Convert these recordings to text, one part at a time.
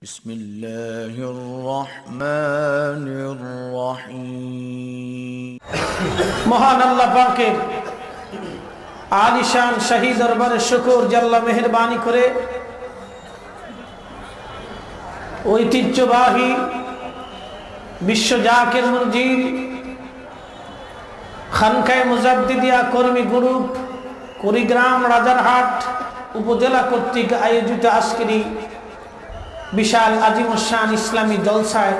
বিসমিল্লাহির রহমানির রহিম। মহান আল্লাহ পাকের আলিশান শাহী দরবারে শুকর যে আল্লাহ মেহেরবানি করে ঐতিহ্যবাহী বিশ্ব জাকির মঞ্জিল খানকায়ে মুজাদ্দিদিয়া কর্মী গ্রুপ কুড়িগ্রাম রাজারহাট উপজেলা কর্তৃক আয়োজিত আজকের বিশাল আজিমুশান ইসলামী জলসায়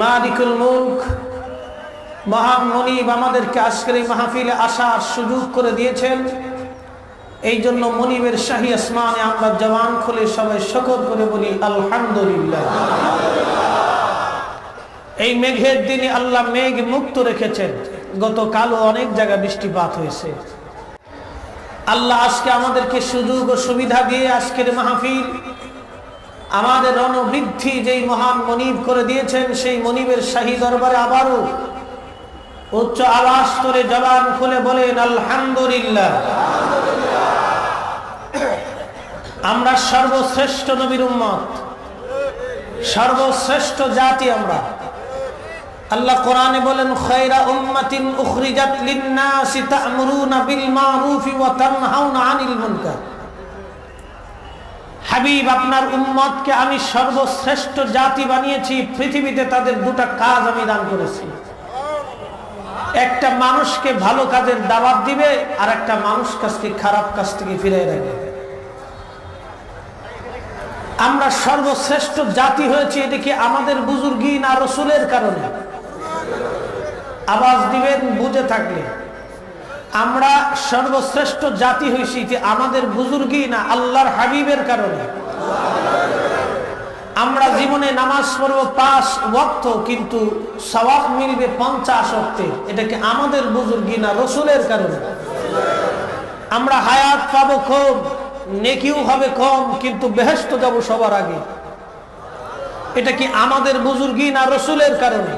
মালিকুল মুলক মহান মনিব আমাদেরকে আজকের এই মাহফিলে আসার সুযোগ করে দিয়েছেন। এই জন্য মনিবের শাহী আসমানে আমরা জবান খুলে সবাই শুকর করে বলি আলহামদুলিল্লাহ। এই মেঘের দিনে আল্লাহ মেঘ মুক্ত রেখেছেন। গতকালও অনেক জায়গায় বৃষ্টিপাত হয়েছে। আল্লাহ আজকে আমাদেরকে সুযোগ ও সুবিধা দিয়ে আজকের মাহফিল আমাদের রণবৃদ্ধি যেই মহান মনিব করে দিয়েছেন, সেই মনিবের শাহী দরবারে আবারও উচ্চ আওয়াজ করে জবান খুলে বলেন আলহামদুলিল্লাহ। আমরা সর্বশ্রেষ্ঠ নবীর উম্মত, সর্বশ্রেষ্ঠ জাতি আমরা। আল্লাহ কোরআনে বলেন খায়রা উম্মাতিন উখরিজাত লিন-নাসি তা'মুরুনা বিল মা'রুফি ওয়া তানহাউনা আনিল মুনকার। হাবিব, আপনার উম্মতকে আমি সর্বশ্রেষ্ঠ জাতি বানিয়েছি। পৃথিবীতে তাদের দুটা কাজ আমি দান করেছি। একটা মানুষকে ভালো কাজের দাওয়াত দিবে, আর একটা মানুষ কাজকে খারাপ কাজ থেকে ফিরিয়ে রাখবে। আমরা সর্বশ্রেষ্ঠ জাতি হয়েছি, এটা কি আমাদের বুজুর্গি না রসুলের কারণে? আওয়াজ দিবেন বুঝে থাকলে। আমরা সর্বশ্রেষ্ঠ জাতি হয়েছি যে আমাদের বুজুর্গি না আল্লাহর হাবিবের কারণে। আমরা জীবনে নামাজ পড়ব 5 ওয়াক্ত, কিন্তু সওয়াব মিলবে 50 ওয়াক্তে। এটা কি আমাদের বুজুর্গি না রসুলের কারণে? আমরা হায়াত পাবো কম, নেকিও হবে কম, কিন্তু বেহেশত যাব সবার আগে। এটা কি আমাদের বুজুর্গি না রসুলের কারণে?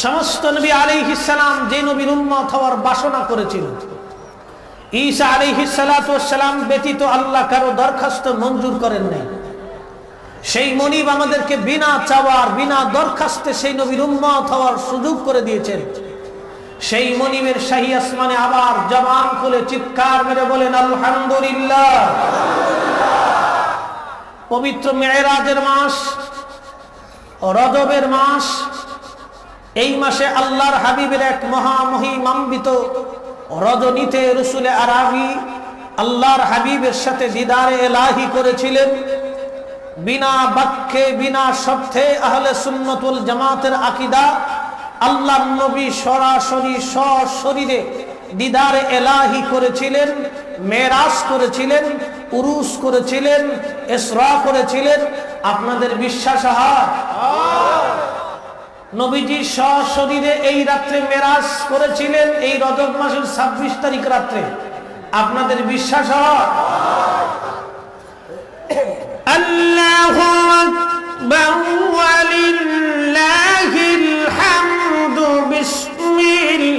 সমস্ত নবী আলাইহিস সালাম যে নবীর উম্মত হওয়ার বাসনা করেছিলেন, ঈসা আলাইহিস সালাতু ওয়াস সালাম ব্যতীত আল্লাহ কারো দরখাস্ত মঞ্জুর করেন নাই। সেই মনিব আমাদেরকে বিনা চাওয়ার বিনা দরখাস্তে সেই নবীর উম্মত হওয়ার সুযোগ করে দিয়েছেন। সেই মনিবের শাহী আসমানে আবার জবান খুলে চিৎকার মেরে বলেন আলহামদুলিল্লাহ। পবিত্র মেরাজের মাস, রজবের মাস, এই মাসে আল্লাহর হাবিবের এক মহামহিমান্বিত রজনীতে রসুলে আরাবী আল্লাহর হাবিবের সাথে দিদারে এলাহি করেছিলেন। বিনা বাক্যে বিনা শর্তে আহলে সুন্নাত ওয়াল জামাতের আকীদা, আল্লাহর নবী সরাসরি সশরীরে দিদারে এলাহি করেছিলেন, মেরাজ করেছিলেন, উরুস করেছিলেন, ইসরা করেছিলেন। আপনাদের বিশ্বাস হয়? নবীজি সশরীরে এই রাত্রে মেরাজ করেছিলেন, এই রজব মাসের 26 তারিখ রাত্রে। আপনাদের বিশ্বাস হয়? আল্লাহু আকবার ওয়া লিল্লাহিল হামদু বিসমিল্লাহির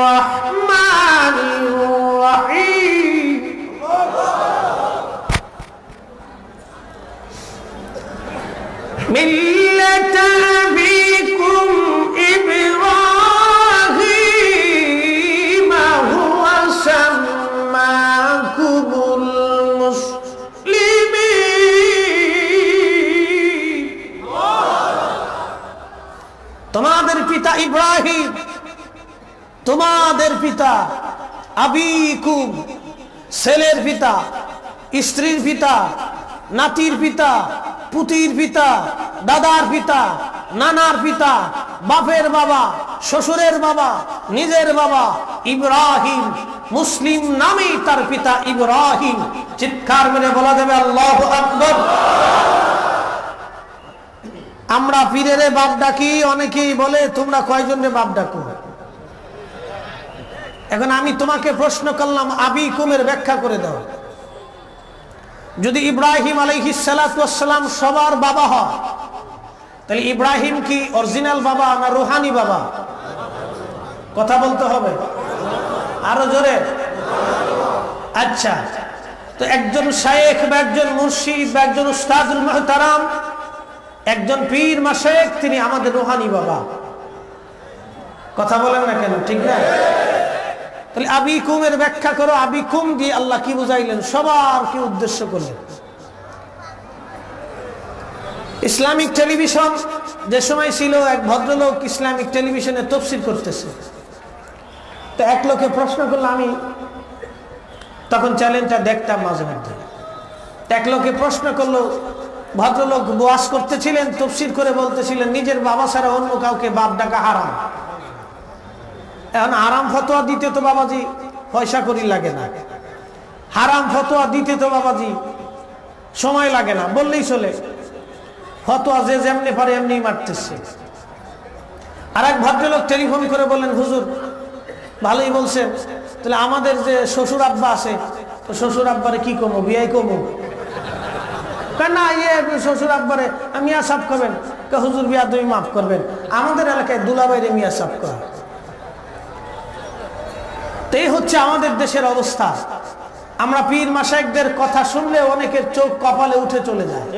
রাহমানির রাহিম। মিল্লাতা আবিকুম ইব্রাহিম হুয়া সাম্মাকুমুল তোমাদের পিতা ইব্রাহিম, তোমাদের পিতা আবিকুম, ছেলের পিতা, স্ত্রীর পিতা, নাতির পিতা, পুতির পিতা, দাদার পিতা, নানার পিতা, বাপের বাবা, শ্বশুরের বাবা, নিজের বাবা ইব্রাহিম। মুসলিম নামেই তার পিতা ইব্রাহিম। চিৎকার মেরে বলা যাবে আল্লাহু আকবার। আমরা পীরের বাপ ডাকি, অনেকেই বলে তোমরা কয়জন রে বাপ ডাকো? এখন আমি তোমাকে প্রশ্ন করলাম, আবিকুমের ব্যাখ্যা করে দাও। যদি ইব্রাহিম আলাইহিস সালাতু ওয়াস সালাম সবার বাবা হয়, তাহলে ইব্রাহিম কি অরিজিনাল বাবা না রুহানি বাবা? কথা বলতে হবে আরো জোরে। আচ্ছা, তো একজন শায়েখ বা একজন মুর্শিদ বা একজন উস্তাদুল মুহতারাম, একজন পীর মাশায়েখ, তিনি আমাদের রুহানি বাবা। কথা বলেন না কেন, ঠিক না? তাহলে আবিকুমের ব্যাখ্যা করো, আবিকুম দিয়ে আল্লাহ কি বুঝাইলেন, সবার কি উদ্দেশ্য করলেন? ইসলামিক টেলিভিশন যে সময় ছিল, এক ভদ্রলোক ইসলামিক টেলিভিশনে তাফসীর করতেছে। তো এক লোকে প্রশ্ন করলো, আমি তখন চ্যানেলটা দেখতাম মাঝে মধ্যে। এক লোকে প্রশ্ন করলো, ভদ্রলোক ওয়াজ করতেছিলেন, তাফসীর করে বলতেছিলেন নিজের বাবা ছাড়া অন্য কাউকে বাপ ডাকা হারাম। এখন হারাম ফতোয়া দিতে তো বাবাজি পয়সা করি লাগে না, হারাম ফতোয়া দিতে তো বাবাজি সময় লাগে না, বললেই চলে। ফতোয়া যে যেমনি পারে এমনি মারতেছে। আর এক ভদ্রলোক টেলিফোন করে বললেন, হুজুর ভালোই বলছেন, তাহলে আমাদের যে শ্বশুর আব্বা আছে, তো শ্বশুর আব্বারে কি কমো, বিয়াই কমো? না, শ্বশুর আব্বারে মিয়া সাফ করবেন। হুজুর বিয়া তুমি মাফ করবেন, আমাদের এলাকায় দুলাবাইরে মিয়া সাফ করা। তো এই হচ্ছে আমাদের দেশের অবস্থা। আমরা পীর মাশায়েখদের কথা শুনলে অনেকের চোখ কপালে উঠে চলে যায়।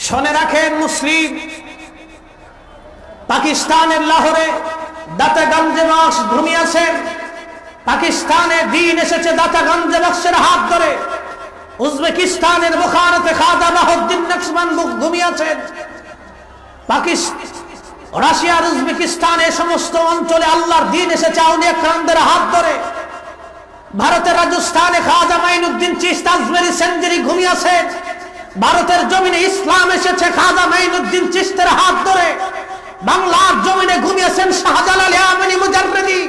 শুনে রাখেন মুসলিম, পাকিস্তানের লাহোরে দাতাগঞ্জে বক্স ঘুমিয়েছেন। পাকিস্তানে দিন এসেছে দাতাগঞ্জে বক্সের হাত ধরে। উজবেকিস্তানের বুখারাতে খাজা বাহাউদ্দিন নকশবন্দ ঘুমিয়েছেন। রাশিয়ার উজবেকিস্তানের সমস্ত অঞ্চলে আল্লাহর দিন এসেছে আউলিয়া কেরামদের হাত ধরে। ভারতের রাজস্থানে খাজা মাইনুদ্দিন চিশতি আজমেরি সেঞ্জুরি ঘুমিয়েছেন। ভারতের জমিনে ইসলাম এসেছে খাজা মাইনুদ্দিন চিশতির হাত ধরে। বাংলার জমিনে ঘুমিয়েছেন শাহজালাল ইয়ামানি মুজাররিদি।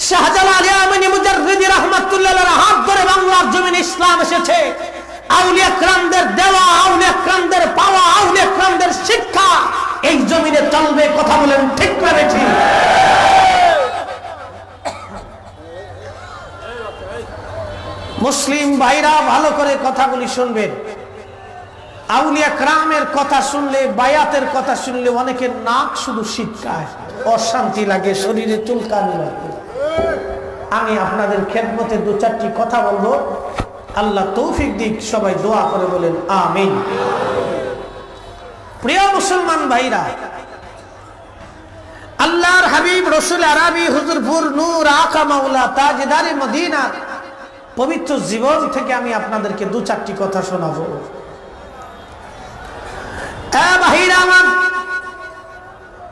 শাহজালাল ইয়ামানি মুজাররিদি রাহমাতুল্লাহর হাত ধরে বাংলার জমিনে ইসলাম এসেছে। আউলিয়া কেরামদের দেওয়া, আউলিয়া কেরামদের পাওয়া, আউলিয়া কেরামদের শিক্ষা এই জমিনে চলবে। কথা বলেন ঠিক করেছি? মুসলিম ভাইরা ভালো করে কথাগুলি শুনবেন। আউলিয়া কেরামের কথা শুনলে, বায়াতের কথা শুনলে অনেকের নাক শুধু শিটকায়, অশান্তি লাগে, শরীরে চুলকানি লাগে। আমি আপনাদের খেদমতে দু চারটি কথা বলবো, আল্লাহ তৌফিক দিক। সবাই দোয়া করে বলেন আমিন। প্রিয় মুসলমান ভাইরা, আল্লাহর হাবিব রসুল আরবি হুজুরপুর নূর আকা মাওলা তাজদারে মদিনা পবিত্র জীবন থেকে আমি আপনাদেরকে দু চারটি কথা শোনাবো।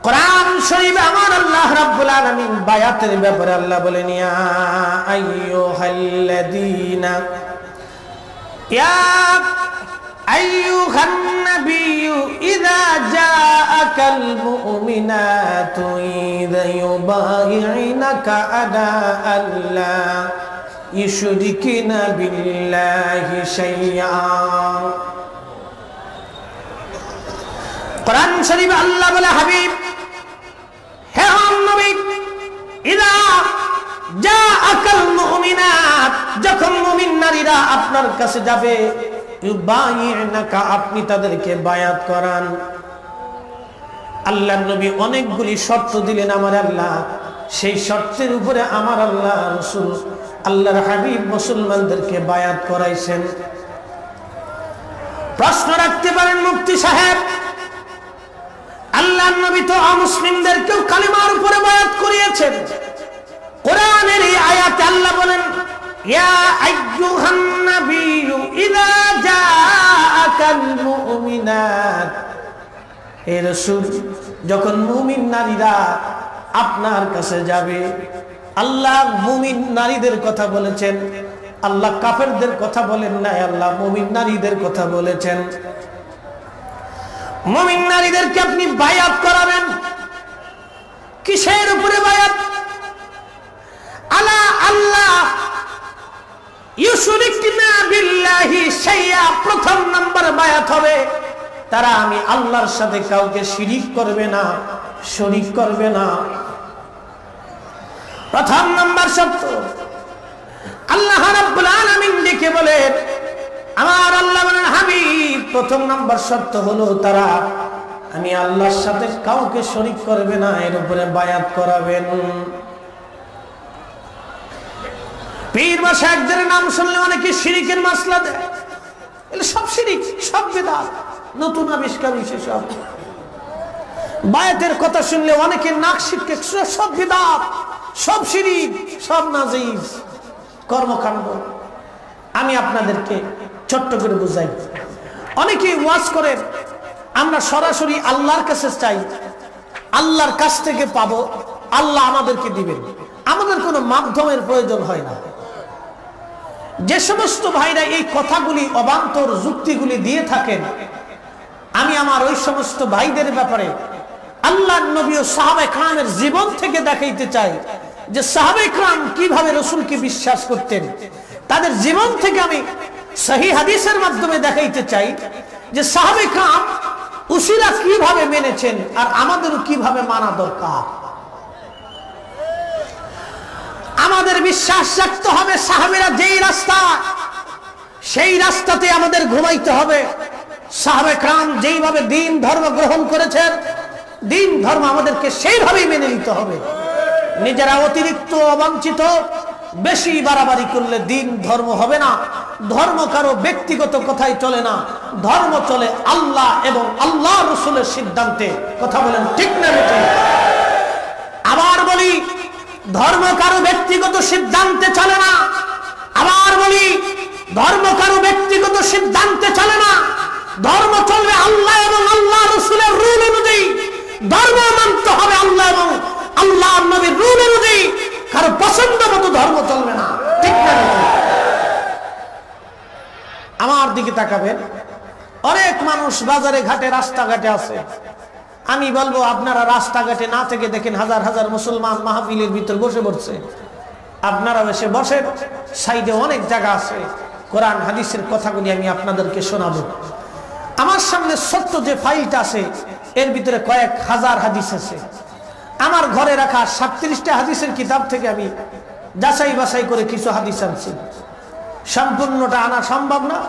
কোরআন শরীফে আমার আল্লাহ রাব্বুল আলামিন বায়াতের ব্যাপারে আল্লাহ বলেন, ইয়া আইয়ুহাল্লাযীনা ইয়া আইয়ুহান নাবিয়্যু ইযা জাআকাল মুমিনাতু ইউবাইয়িনাকা আলা আল্লা ইউশরিকিনা বিল্লাহি শাইআ। কোরআন শরীফে আল্লাহ বলে, হাবিব, হে নবী, ইযা জাআকাল মুমিনাত, যখন মুমিন নারীরা আপনার কাছে যাবে, ইউবাইয়িনাকা, আপনি তাদেরকে বায়াত করান। আল্লাহর নবী অনেকগুলি শর্ত দিলেন আমার আল্লাহ। সেই শর্তের উপরে আমার আল্লাহ রাসূল আল্লাহর হাবিব মুসলমানদেরকে বায়াত করাইছেন। প্রশ্ন রাখতে পারেন মুফতি সাহেব, আল্লাহর নবী তো অমুসলিমদেরকেও কালিমার উপরে বায়াত করিয়েছেন। কোরআনের এই আয়াতে আল্লাহ বলেন, ইয়া আইয়ুহান নাবিয়্যু ইযা জাআকাল মুমিনাত, হে রাসূল, যখন মুমিন নারীরা আপনার কাছে যাবে। আল্লাহ মুমিন নারীদের কথা বলেছেন, আল্লাহ কাফেরদের কথা বলেন নাই, আল্লাহ মুমিন নারীদের কথা বলেছেন। মুমিন নারীদেরকে আপনি বায়াত করাবেন। কিসের উপরে বায়াত? আলা আল্লাহ ইউশরিকনা বিল্লাহি শাইআ, প্রথম নাম্বার বায়াত হবে তারা আমি আল্লাহর সাথে কাউকে শিরিক করবে না, শরীক করবে না। প্রথম নাম্বার শর্ত। আল্লাহ রাব্বুল আলামিন ডেকে বলেন, আমার আল্লাহ বলেন, হাবিব, প্রথম নাম্বার শর্ত হলো তারা আমি আল্লাহর সাথে কাউকে শরীক করবে না, এর উপরে বায়াত করাবেন। পীর বা শায়েখদের নাম শুনলে অনেকে শিরিকের মাসলা দেয়, এগুলো সব শিরিক, সব বিদআত, নতুন আবিষ্কার হইছে সব। বায়াতের কথা শুনলে অনেকে নাক শিরকে, সব বিদআত, সব শিরিক, সব নাজিজ কর্মকাণ্ড। আমি আপনাদেরকে ছোট্ট করে বুঝাই। অনেকেই ওয়াজ করে আমরা সরাসরি আল্লাহর কাছে চাই, আল্লাহর কাছ থেকে পাবো, আল্লাহ আমাদেরকে দিবেন, আমাদের কোনো মাধ্যমের প্রয়োজন হয় না। যে সমস্ত ভাইরা এই কথাগুলি অবান্তর যুক্তিগুলি দিয়ে থাকেন, আমি আমার ওই সমস্ত ভাইদের ব্যাপারে আল্লাহর নবী ও সাহাবায়ে কেরামের জীবন থেকে দেখাইতে চাই যে সাহাবায়ে কেরাম কিভাবে রাসূলকে বিশ্বাস করতেন। তাদের জীবন থেকে আমি সহিহ হাদিসের মাধ্যমে দেখাইতে চাই যে সাহাবায়ে কেরাম উসিলা কিভাবে মেনেছেন আর আমাদেরও কিভাবে মানা দরকার। আমাদের বিশ্বাস রাখতে হবে সাহাবীরা যেই রাস্তা, সেই রাস্তাতে আমাদের ঘুমাইতে হবে। সাহাবায়ে কেরাম যেইভাবে দ্বীন ধর্ম গ্রহণ করেছেন, দ্বীন ধর্ম আমাদেরকে সেইভাবেই মেনে নিতে হবে। নিজেরা অতিরিক্ত অবাঞ্ছিত বেশি বাড়াবাড়ি করলে দ্বীন ধর্ম হবে না। ধর্ম কারো ব্যক্তিগত কথাই চলে না, ধর্ম চলে আল্লাহ এবং আল্লাহ রাসূলের সিদ্ধান্তে। কথা বলেন ঠিক না বেঠিক? আবার বলি, ধর্ম কারো ব্যক্তিগত সিদ্ধান্তে চলে না। আবার বলি, ধর্ম কারো ব্যক্তিগত সিদ্ধান্তে চলে না। ধর্ম চলবে আল্লাহ এবং আল্লাহ রাসূলের রুল অনুযায়ী। ধর্ম মানতে হবে আল্লাহ এবং আল্লাহ নবীর রুল অনুযায়ী। কারো পছন্দ মতো ধর্ম চলবে না, ঠিক না? আমার দিকে তাকাবেন, অনেক মানুষ বাজারে ঘাটে রাস্তাঘাটে আছে। আমি বলবো আপনারা রাস্তাঘাটে না থেকে দেখেন হাজার হাজার মুসলমান মাহফিলের ভিতর বসে পড়ছে। আপনারা এসে বসেন, সাইডে অনেক জায়গা আছে, কোরআন হাদিসের কথাগুলি আমি আপনাদেরকে শোনাবো। আমার সামনে ছোট্ট যে ফাইলটা আছে এর ভিতরে কয়েক হাজার হাদিস আছে। আমার ঘরে রাখা 37টা হাদিসের কিতাব থেকে আমি যাচাই বাছাই করে কিছু হাদিস আনছি। সম্পূর্ণটা আনা সম্ভব না।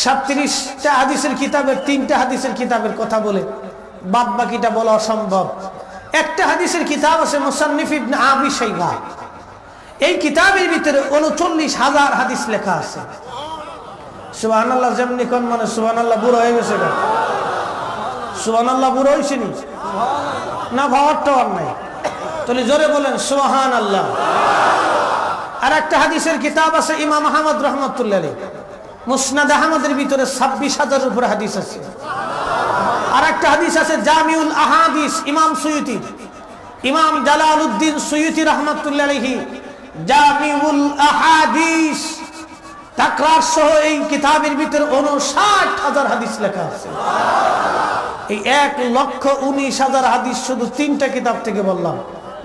37টা হাদিসের কিতাবের 3টা হাদিসের কিতাবের কথা বলে বাদ বাকিটা বলা অসম্ভব। একটা হাদিসের কিতাব আছে মুসান্নিফ ইবনে আবি শাইবা, এই কিতাবের ভিতরে 39,000 হাদিস লেখা আছে। সুবহানাল্লাহ যেমনি কোন মানে সুবহানাল্লাহ বুড়ো হয়ে গেছে না? সুবহানাল্লাহ বুড়ো হয়েছে নি না? ভাওয়ার নাই, তাহলে জোরে বলেন সুবহানাল্লাহ। আর একটা হাদিসের কিতাব আছে ইমাম আহমদ রাহমাতুল্লাহ আলাইহি, মুসনাদ আহমদের ভিতরে 26,000-এর উপর হাদিস আছে। আর একটা হাদিস আছে জামিউল আহাদিস, ইমাম সুয়ুতি, ইমাম জালালউদ্দিন সুয়ুতি রাহমাতুল্লাহ আলাইহি জামিউল আহাদিস তাকরার সহ এই কিতাবের ভিতরে 59,000 হাদিস লেখা আছে। এই 1,19,000 হাদিস শুধু 3টা কিতাব থেকে বললাম,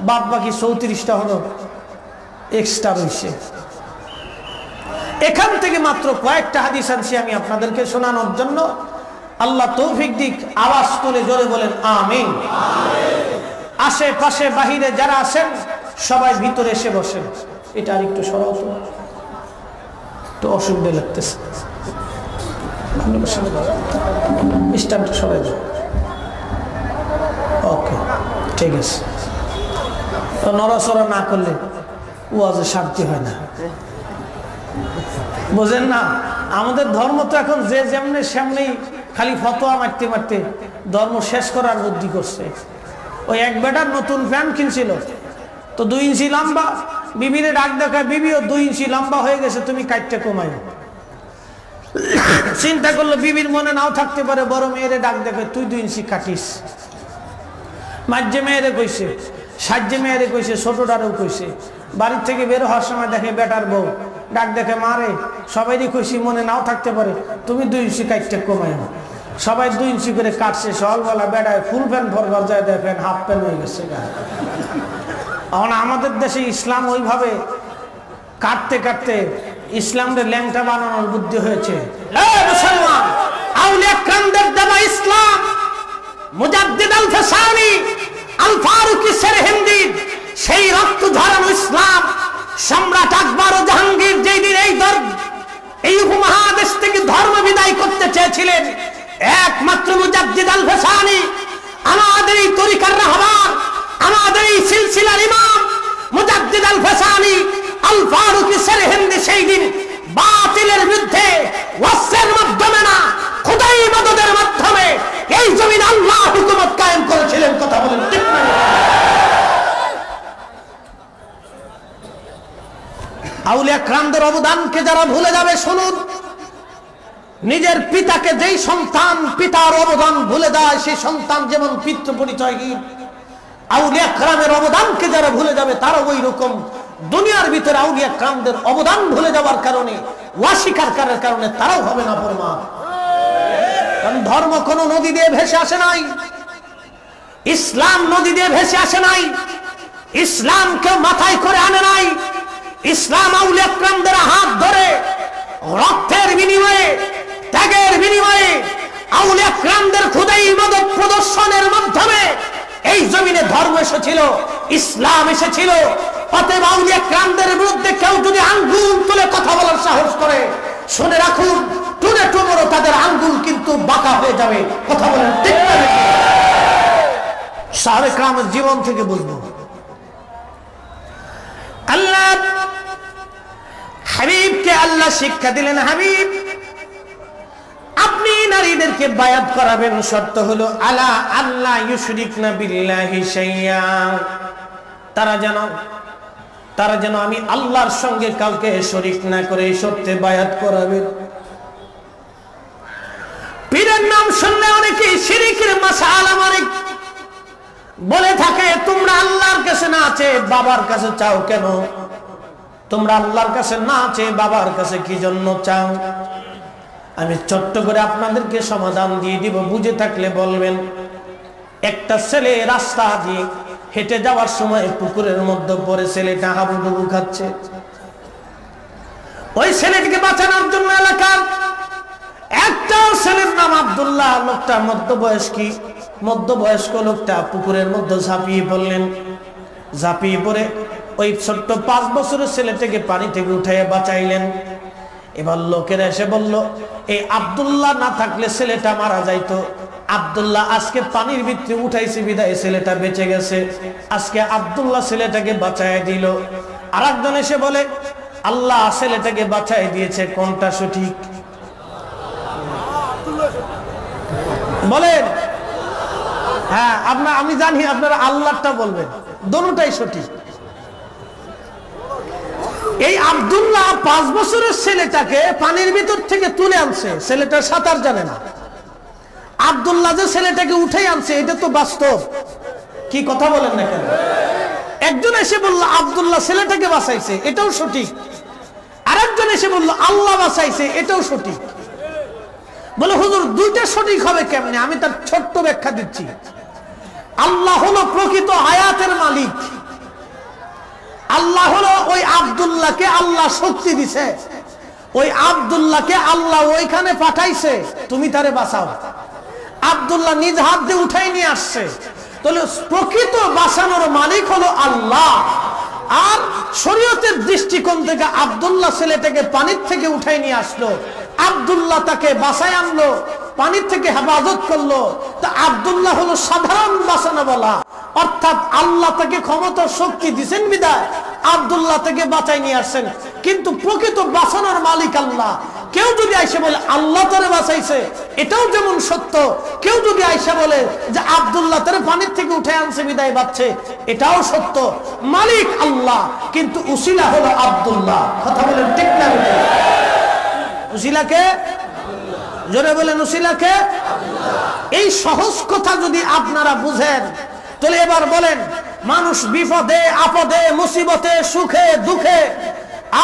বাদ বাকি 34টা হলো এক্সট্রা রয়েছে। এখান থেকে মাত্র কয়েকটা হাদিস আনছি আমি আপনাদেরকে শোনানোর জন্য। আল্লাহ তৌফিক দিক। আওয়াজ তুলে জোরে বলেন আমিন। আশেপাশে বাহিরে যারা আছেন সবাই ভিতরে এসে বসেন। এটা আর একটু সরাও তো, একটু অসুবিধা লাগতেছে। স্ট্যান্ডটা সরাই দাও। ওকে, ঠিক আছে। নড়াচড়া না করলে ওয়াজে শান্তি হয় না, বুঝেন না? আমাদের ধর্ম তো এখন যে যেমনি সেমনি খালি ফতোয়া মারতে মারতে ধর্ম শেষ করার বুদ্ধি করছে। ওই এক বেটার নতুন প্যান্ট কিনছিল, তো 2 ইঞ্চি লম্বা, বিবিরে ডাক দেখায়, বিবিও 2 ইঞ্চি লম্বা হয়ে গেছে, তুমি কাটটা কমাই। চিন্তা করলো বিবির মনে নাও থাকতে পারে, বড় মেয়েরে ডাক দেখে, তুই 2 ইঞ্চি কাটিস। মাঝে মেয়েরে কইছে, সাজ্যে মেয়েরে কইছে, ছোটটারও কইছে। বাড়ির থেকে বের হওয়ার সময় দেখে বেটার বউ ডাক দেখে, মারে সবাইরই কইছি মনে নাও থাকতে পারে, তুমি 2 ইঞ্চি কাটটা কমাই। সবাই 2 ইঞ্চি করে কাটছে। সকালবেলা বেড়ায় ফুল প্যান্ট ভরবার যায়, দেখেন হাফ প্যান্ট হয়ে গেছে। এখন আমাদের দেশে ইসলাম ওইভাবে কাটতে কাটতে ইসলামকে ল্যাংটা বানানোর বুদ্ধি হয়েছে। মুসলমান আউলিয়া কান্দের দেওয়া ইসলাম, মুজাদ্দিদ আল ফাসানি, আল ফারুকি সেরহিন্দি, সেই রক্ত ঝরানো ইসলাম সম্রাট আকবর ও জাহাঙ্গীর যেই দিন এই উপমহাদেশ থেকে ধর্ম বিদায় করতে চেয়েছিলেন, একমাত্র মুজাদ্দিদ আল ফাসানি, আমাদের এই তরিকার রাহবার, আমাদের এই সিলসিলার ইমাম মুজাদ্দিদ আল ফাসানি আল ফারুক সেরহিন্দি সেই দিন বাতিলের বিরুদ্ধে ওয়াসের মাধ্যমে না, খোদাই মদদের মাধ্যমে এই জমিন আল্লাহ হুকুমত কায়েম করেছিলেন। কথা বলেন ঠিক না? আউলিয়া کرامদের অবদানকে যারা ভুলে যাবে, শুনুন, নিজের পিতাকে যেই সন্তান পিতার অবদান ভুলে যায়, সেই সন্তান যেমন পিতৃ পরিচয়হীন, আউলিয়া کرامের অবদানকে যারা ভুলে যাবে তারা ওই রকম। দুনিয়ার ভিতরে আউলিয়া کرامদের অবদান ভুলে যাওয়ার কারণে, অস্বীকার করার কারণে তারাও হবে না ফরমান। কারণ ধর্ম কোন নদী দিয়ে ভেসে আসে নাই, ইসলাম নদী দিয়ে ভেসে আসে নাই, ইসলাম কেউ মাথায় করে আনে নাই। ইসলাম আউলিয়া کرامদের হাত ধরে রক্তের বিনিময়ে, ত্যাগের বিনিময়ে, আউলিয়া کرامদের খুদাই মদত প্রদর্শনের মাধ্যমে এই জমিনে ধর্ম এসেছিল, ইসলাম এসেছিল। অতএব আউলিয়া کرامদের বিরুদ্ধে কেউ যদি আঙ্গুল তুলে কথা বলার সাহস করে, শুনে রাখুন, টুনে টুমরো তাদের আঙ্গুল কিন্তু বাঁকা হয়ে যাবে। কথা বলেন ঠিক না? সাহাবে کرامের জীবন থেকে বুঝবো। আল্লাহ হাবিবকে আল্লাহ শিক্ষা দিলেন, হাবিব আপনি নারীদেরকে বায়াত করাবেন, শর্ত হলো আলা আল্লাহ ইউশরিকনা বিল্লাহি শাইয়া, তারা যেন আমি আল্লাহর সঙ্গে কাউকে শরীক না করে এই শর্তে বায়াত করাবেন। পীরের নাম শুনলে অনেকেই শিরকের মাসালা মানে বলে থাকে, তোমরা আল্লাহর কাছে না চেয়ে বাবার কাছে চাও কেন? তোমরা আল্লাহর কাছে না চেয়ে বাবার কাছে কি জন্য চাও? আমি ছোট্ট করে আপনাদেরকে সমাধান দিয়ে দিব, বুঝে থাকলে বলবেন। একটা ছেলে রাস্তা দিয়ে হেঁটে যাওয়ার সময় পুকুরের মধ্যে পড়ে, ছেলেটা হাবুডুবু খাচ্ছে। ওই ছেলেটিকে বাঁচানোর জন্য এলাকার একটা ছেলের নাম আব্দুল্লাহ, লোকটা মধ্যবয়স্ক লোকটা পুকুরের মধ্যে ঝাঁপিয়ে পড়লেন। ঝাঁপিয়ে পড়ে ওই ছোট্ট 5 বছরের ছেলেটাকে পানি থেকে উঠাইয়া বাঁচাইলেন। এবার লোকেরা এসে বলল, এই আব্দুল্লাহ না থাকলে ছেলেটা মারা যাইতো। আব্দুল্লাহ আজকে পানির ভিতরে উঠাইছে বিদায় ছেলেটা বেঁচে গেছে। আজকে আব্দুল্লাহ ছেলেটাকে বাঁচাই দিল। আরেকজন এসে বলে, আল্লাহ ছেলেটাকে বাঁচাই দিয়েছে, কোনটা সঠিক বলেন? হ্যাঁ, আমি জানি আপনারা আল্লাহটা বলবেন, দোনোটাই সঠিক। এই আব্দুল্লাহ 5 বছরের ছেলেটাকে পানির ভিতর থেকে তুলে আনছে, ছেলেটা সাঁতার জানে না। আব্দুল্লাহ যে ছেলেটাকে উঠে আনছে, এটা তো বাস্তব। কি কথা বলেন না কেন? একজন এসে বলল আব্দুল্লাহ ছেলেটাকে বাঁচাইছে, এটাও সঠিক। আরেকজন এসে বলল আল্লাহ বাঁচাইছে, এটাও সঠিক। বলে হুজুর দুইটা সঠিক হবে কেমনে? আমি তার ছোট্ট ব্যাখ্যা দিচ্ছি। আল্লাহ হলো প্রকৃত হায়াতের মালিক। আল্লাহ হলো ওই আব্দুল্লাহকে আল্লাহ শক্তি দিছে, ওই আব্দুল্লাহকে আল্লাহ ওইখানে পাঠাইছে, তুমি তারে বাঁচাও। আব্দুল্লাহ নিজ হাত দিয়ে উঠাই নিয়ে আসছে। তাহলে প্রকৃত বাঁচানোর মালিক হলো আল্লাহ। আর শরীয়তের দৃষ্টিকোণ থেকে আব্দুল্লাহ ছেলেটাকে পানির থেকে উঠাই নিয়ে আসলো, আব্দুল্লাহ তাকে বাঁচায় আনলো, পানির থেকে হেফাজত করলো। তা আব্দুল্লাহ হলো সাধারণ বাঁচানো বলা, অর্থাৎ আল্লাহ তাকে ক্ষমতা শক্তি দিচ্ছেন বিদায় আব্দুল্লাহ থেকে বাঁচাই নিয়ে আসছেন। কিন্তু প্রকৃত বাঁচানোর মালিক আল্লাহ। কেউ যদি আইসা বলে আল্লাহ তারে বাঁচাইছে, এটাও যেমন সত্য। কেউ যদি আইসা বলে যে আব্দুল্লাহ তারে পানির থেকে উঠে আনছে বিদায় বাঁচছে, এটাও সত্য। মালিক আল্লাহ, কিন্তু উসিলা হলো আব্দুল্লাহ। কথা বলেন ঠিক না? উসিলাকে জোরে বলেন, উসিলাকে। এই সহজ কথা যদি আপনারা বুঝেন, তাহলে এবার বলেন, মানুষ বিপদে আপদে মুসিবতে সুখে দুঃখে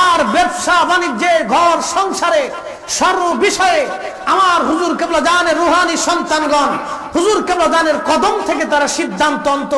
আর ব্যবসা বাণিজ্যে ঘর সংসারে সর্ব বিষয়ে আমার হুজুর কেবলা জানের রুহানি সন্তানগণ হুজুর কেবলা জানের কদম থেকে তারা সিদ্ধান্ত অন্ত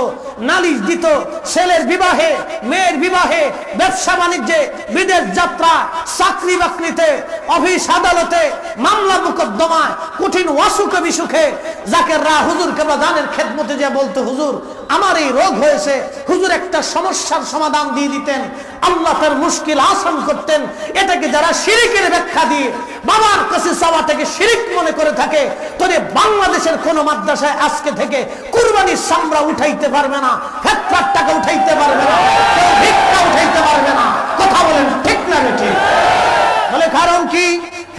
নালিশ দিত। ছেলের বিবাহে, মেয়ের বিবাহে, ব্যবসা বাণিজ্যে, বিদেশ যাত্রা, চাকরি বাকরিতে, অফিস আদালতে, মামলা মোকদ্দমায়, কঠিন অসুখে বিসুখে জাকেররা হুজুর কেবলা জানের খেদমতে যে বলতো, হুজুর আমার এই রোগ হয়েছে, হুজুর একটা সমস্যার সমাধান দিয়ে দিতেন, আল্লাহ তার মুশকিল আসান করতেন। এটাকে যারা শিরিকের ব্যাখ্যা দিয়ে বাবার কাছে চাওয়াটাকে শিরিক মনে করে থাকে, তবে বাংলাদেশের কোন মাদ্রাসায় আজকে থেকে কুরবানির চামড়া উঠাইতে পারবে না, ফেতরার টাকা উঠাইতে পারবে না, ভিক্ষা উঠাইতে পারবে না। কথা বলেন ঠিক না ঠিক? বলে কারণ কি?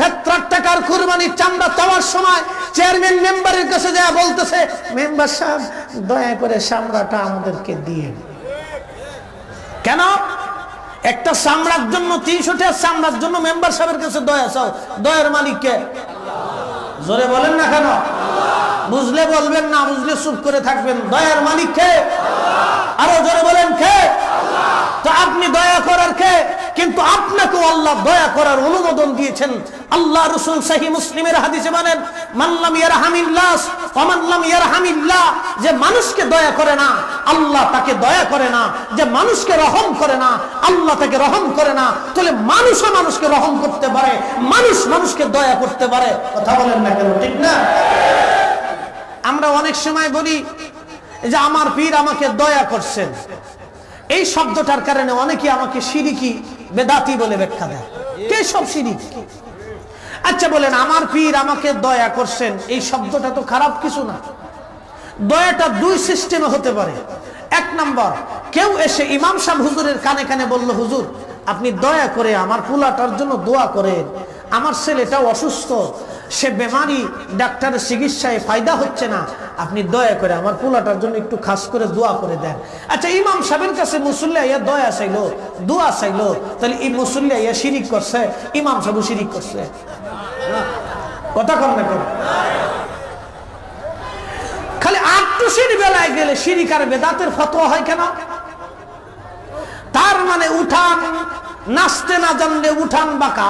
হেক্টর টাকার কুরবানির চাঁদা দেওয়ার সময় চেয়ারম্যান মেম্বারের কাছে যায় বলতেছে, মেম্বার সাহেব দয়া করে চামড়াটা আমাদেরকে দিয়ে। কেন? একটা চামড়ার জন্য 300 টাকা চামড়ার জন্য মেম্বার সাহেবের কাছে দয়া চাও। দয়ার মালিক কে? জোরে বলেন না কেন? বুঝলে বলবেন, না বুঝলে চুপ করে থাকবেন। দয়ার মালিক কে? আরো জোরে বলেন কে? তো আপনি দয়া করার কে? কিন্তু আপনাকে আল্লাহ দয়া করার অনুমোদন দিয়েছেন। আল্লাহ রাসূল সহিহ মুসলিমের হাদিসে বলেন, মান লাম ইয়ারহামিল্লাহ ওয়া মান লাম ইয়ারহামিল্লাহ, যে মানুষকে দয়া করে না আল্লাহ তাকে দয়া করে না, যে মানুষকে রহম করে না আল্লাহ তাকে রহম করে না। তাহলে মানুষও মানুষকে রহম করতে পারে, মানুষ মানুষকে দয়া করতে পারে। কথা বলেন না কেন ঠিক না? আমরা অনেক সময় বলি যে আমার পীর আমাকে দয়া করছেন, এই শব্দটার কারণে অনেকে আমাকে শিরিকি বেদাতি বলে ব্যাখ্যা দেয়। কে সব শিরিক? আচ্ছা বলেন, আমার পীর আমাকে দয়া করছেন, এই শব্দটা তো খারাপ কিছু না। দয়াটা দুই সিস্টেমে হতে পারে। এক নম্বর, কেউ এসে ইমাম সাহেব হুজুরের কানে কানে বলল, হুজুর আপনি দয়া করে আমার পোলাটার জন্য দোয়া করেন, আমার ছেলেটাও অসুস্থ, সে বেমারি, ডাক্তারের চিকিৎসায় ফায়দা হচ্ছে না, আপনি দয়া করে আমার পোলাটার জন্য একটু খাস করে দোয়া করে দেন। আচ্ছা, ইমাম সাহেবের কাছে মুসল্লি আইয়া দয়া চাইলো, দোয়া চাইলো, তাহলে এই মুসল্লি আইয়া শিরিক করছে, ইমাম সাহেব শিরিক করছে। কথা কম না কম? খালি আটটুসির বেলায় গেলে শিরিক আর বেদাতের ফতোয়া হয় কেন? তার মানে উঠান নাচতে না জানলে উঠান বাঁকা,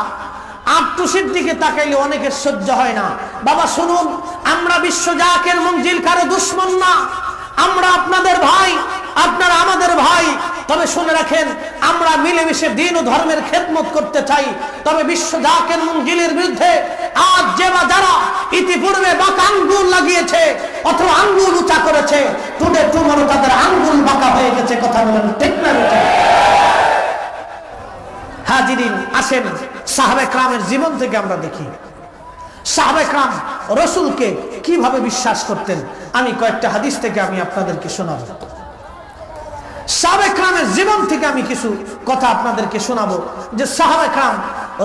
আটটুসির দিকে তাকাইলে অনেকের সহ্য হয় না। বাবা শুনুন, আমরা বিশ্ব জাকের মঞ্জিল কারো দুশ্মন না, আমরা আপনাদের ভাই, আপনারা আমাদের ভাই। তবে শুনে রাখেন, আমরা মিলেমিশে দিন ও ধর্মের খেদমত করতে চাই। তবে বিশ্ব জাকের মঞ্জিলের বিরুদ্ধে আজ যে বা যারা ইতিপূর্বে বাঁকা আঙ্গুল লাগিয়েছে অথবা আঙ্গুল উঁচা করেছে, টুডে টুমরো তাদের আঙ্গুল বাঁকা হয়ে গেছে। কথা বলেন ঠিক না? হাজিরিন, আসেন সাহাবে কেরামের জীবন থেকে আমরা দেখি সাহাবে কেরাম রাসূলকে কিভাবে বিশ্বাস করতেন। আমি কয়েকটা হাদিস থেকে আমি আপনাদেরকে শোনাবো। সাহাবে কেরামের জীবন থেকে আমি কিছু কথা আপনাদেরকে শোনাবো, যে সাহাবে কেরাম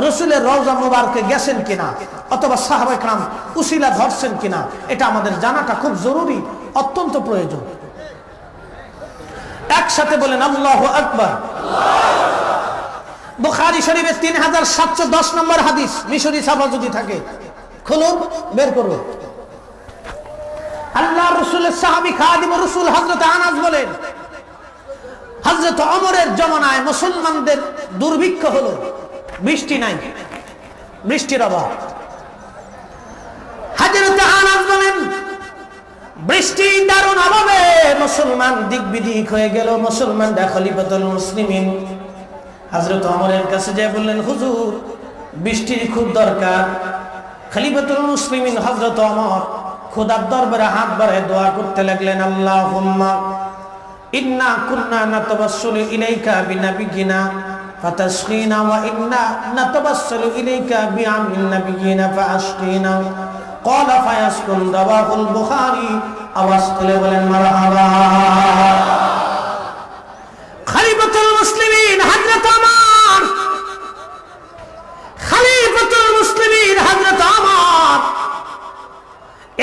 রাসূলের রওজা মুবারকে গেছেন কিনা, অথবা সাহাবে কেরাম উসিলা ধরছেন কিনা, এটা আমাদের জানাটা খুব জরুরি, অত্যন্ত প্রয়োজন। একসাথে বলেন আল্লাহু আকবার। বুখারী শরীফের 3710 নম্বর হাদিস, মিশরি ছাপা যদি থাকে খুলুন, বের করুন। আল্লাহ রাসূলের সাহাবী খাদিম রাসূল হযরত আনাস বলেন, হযরত ওমরের জামানায় মুসলমানদের দুর্ভিক্ষ হলো, বৃষ্টি নাই, বৃষ্টির অভাব। হযরত আনাস বলেন, বৃষ্টি দারুণ অভাবে মুসলমান দিক বিদিক হয়ে গেল। মুসলমানরা খলিফাতুল মুসলিমিন হযরত ওমরের কাছে যায় বললেন, হুজুর বৃষ্টির খুব দরকার। খলিফাতুল মুসলিমিন হযরত ওমর খোদার দরবারে হাত বাড়ায় দোয়া করতে লাগলেন, আল্লাহুম্মা ইন্না কুন্না নাতাবাসসালু ইলাইকা বিনাবিয়িনা ফাতাসকিনা ওয়া ইন্না নাতাবাসসালু ইলাইকা বিআমিন নাবিয়িনা ফাআসকিনা ক্বালা ফায়াসকুন। রাওয়াহুল বুখারী। আওয়াজ তুলে বলেন মারহাবা। খলিফাতুল মুসলিমিন হযরত ওমর, খলিফাতুল মুসলিমিন হযরত ওমর,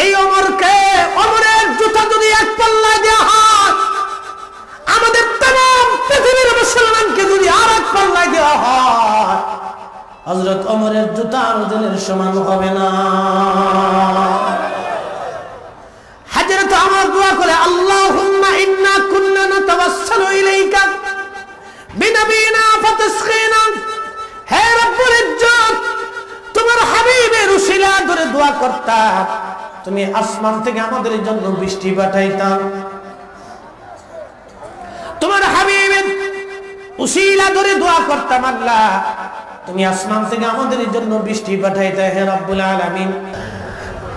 এই ওমরকে, ওমরের জুতা যদি এক পাল্লায় দেওয়া হয়, আমাদের तमाम পৃথিবীর মুসলমানকে যদি আর এক পাল্লায় দেওয়া হয়, হযরত ওমরের জুতা ওজনের সমান হবে না। হযরত ওমর দোয়া করে, আল্লাহুম্মা ইন্না কুন্না নাতাওয়াসসালু ইলাইকা বিনাবিয়িনা ফাতাসকিনা। হে রব্বুল ইজ্জত, তোমার হাবিবের উসিলা ধরে দোয়া করতাম, তুমি আসমান থেকে আমাদের জন্য বৃষ্টি পাঠাইতা। তোমার হাবিবের উসিলা ধরে দোয়া করতাম, আল্লাহ তুমি আসমান থেকে আমাদের জন্য বৃষ্টি পাঠাইতা। হে রব্বুল আলামিন।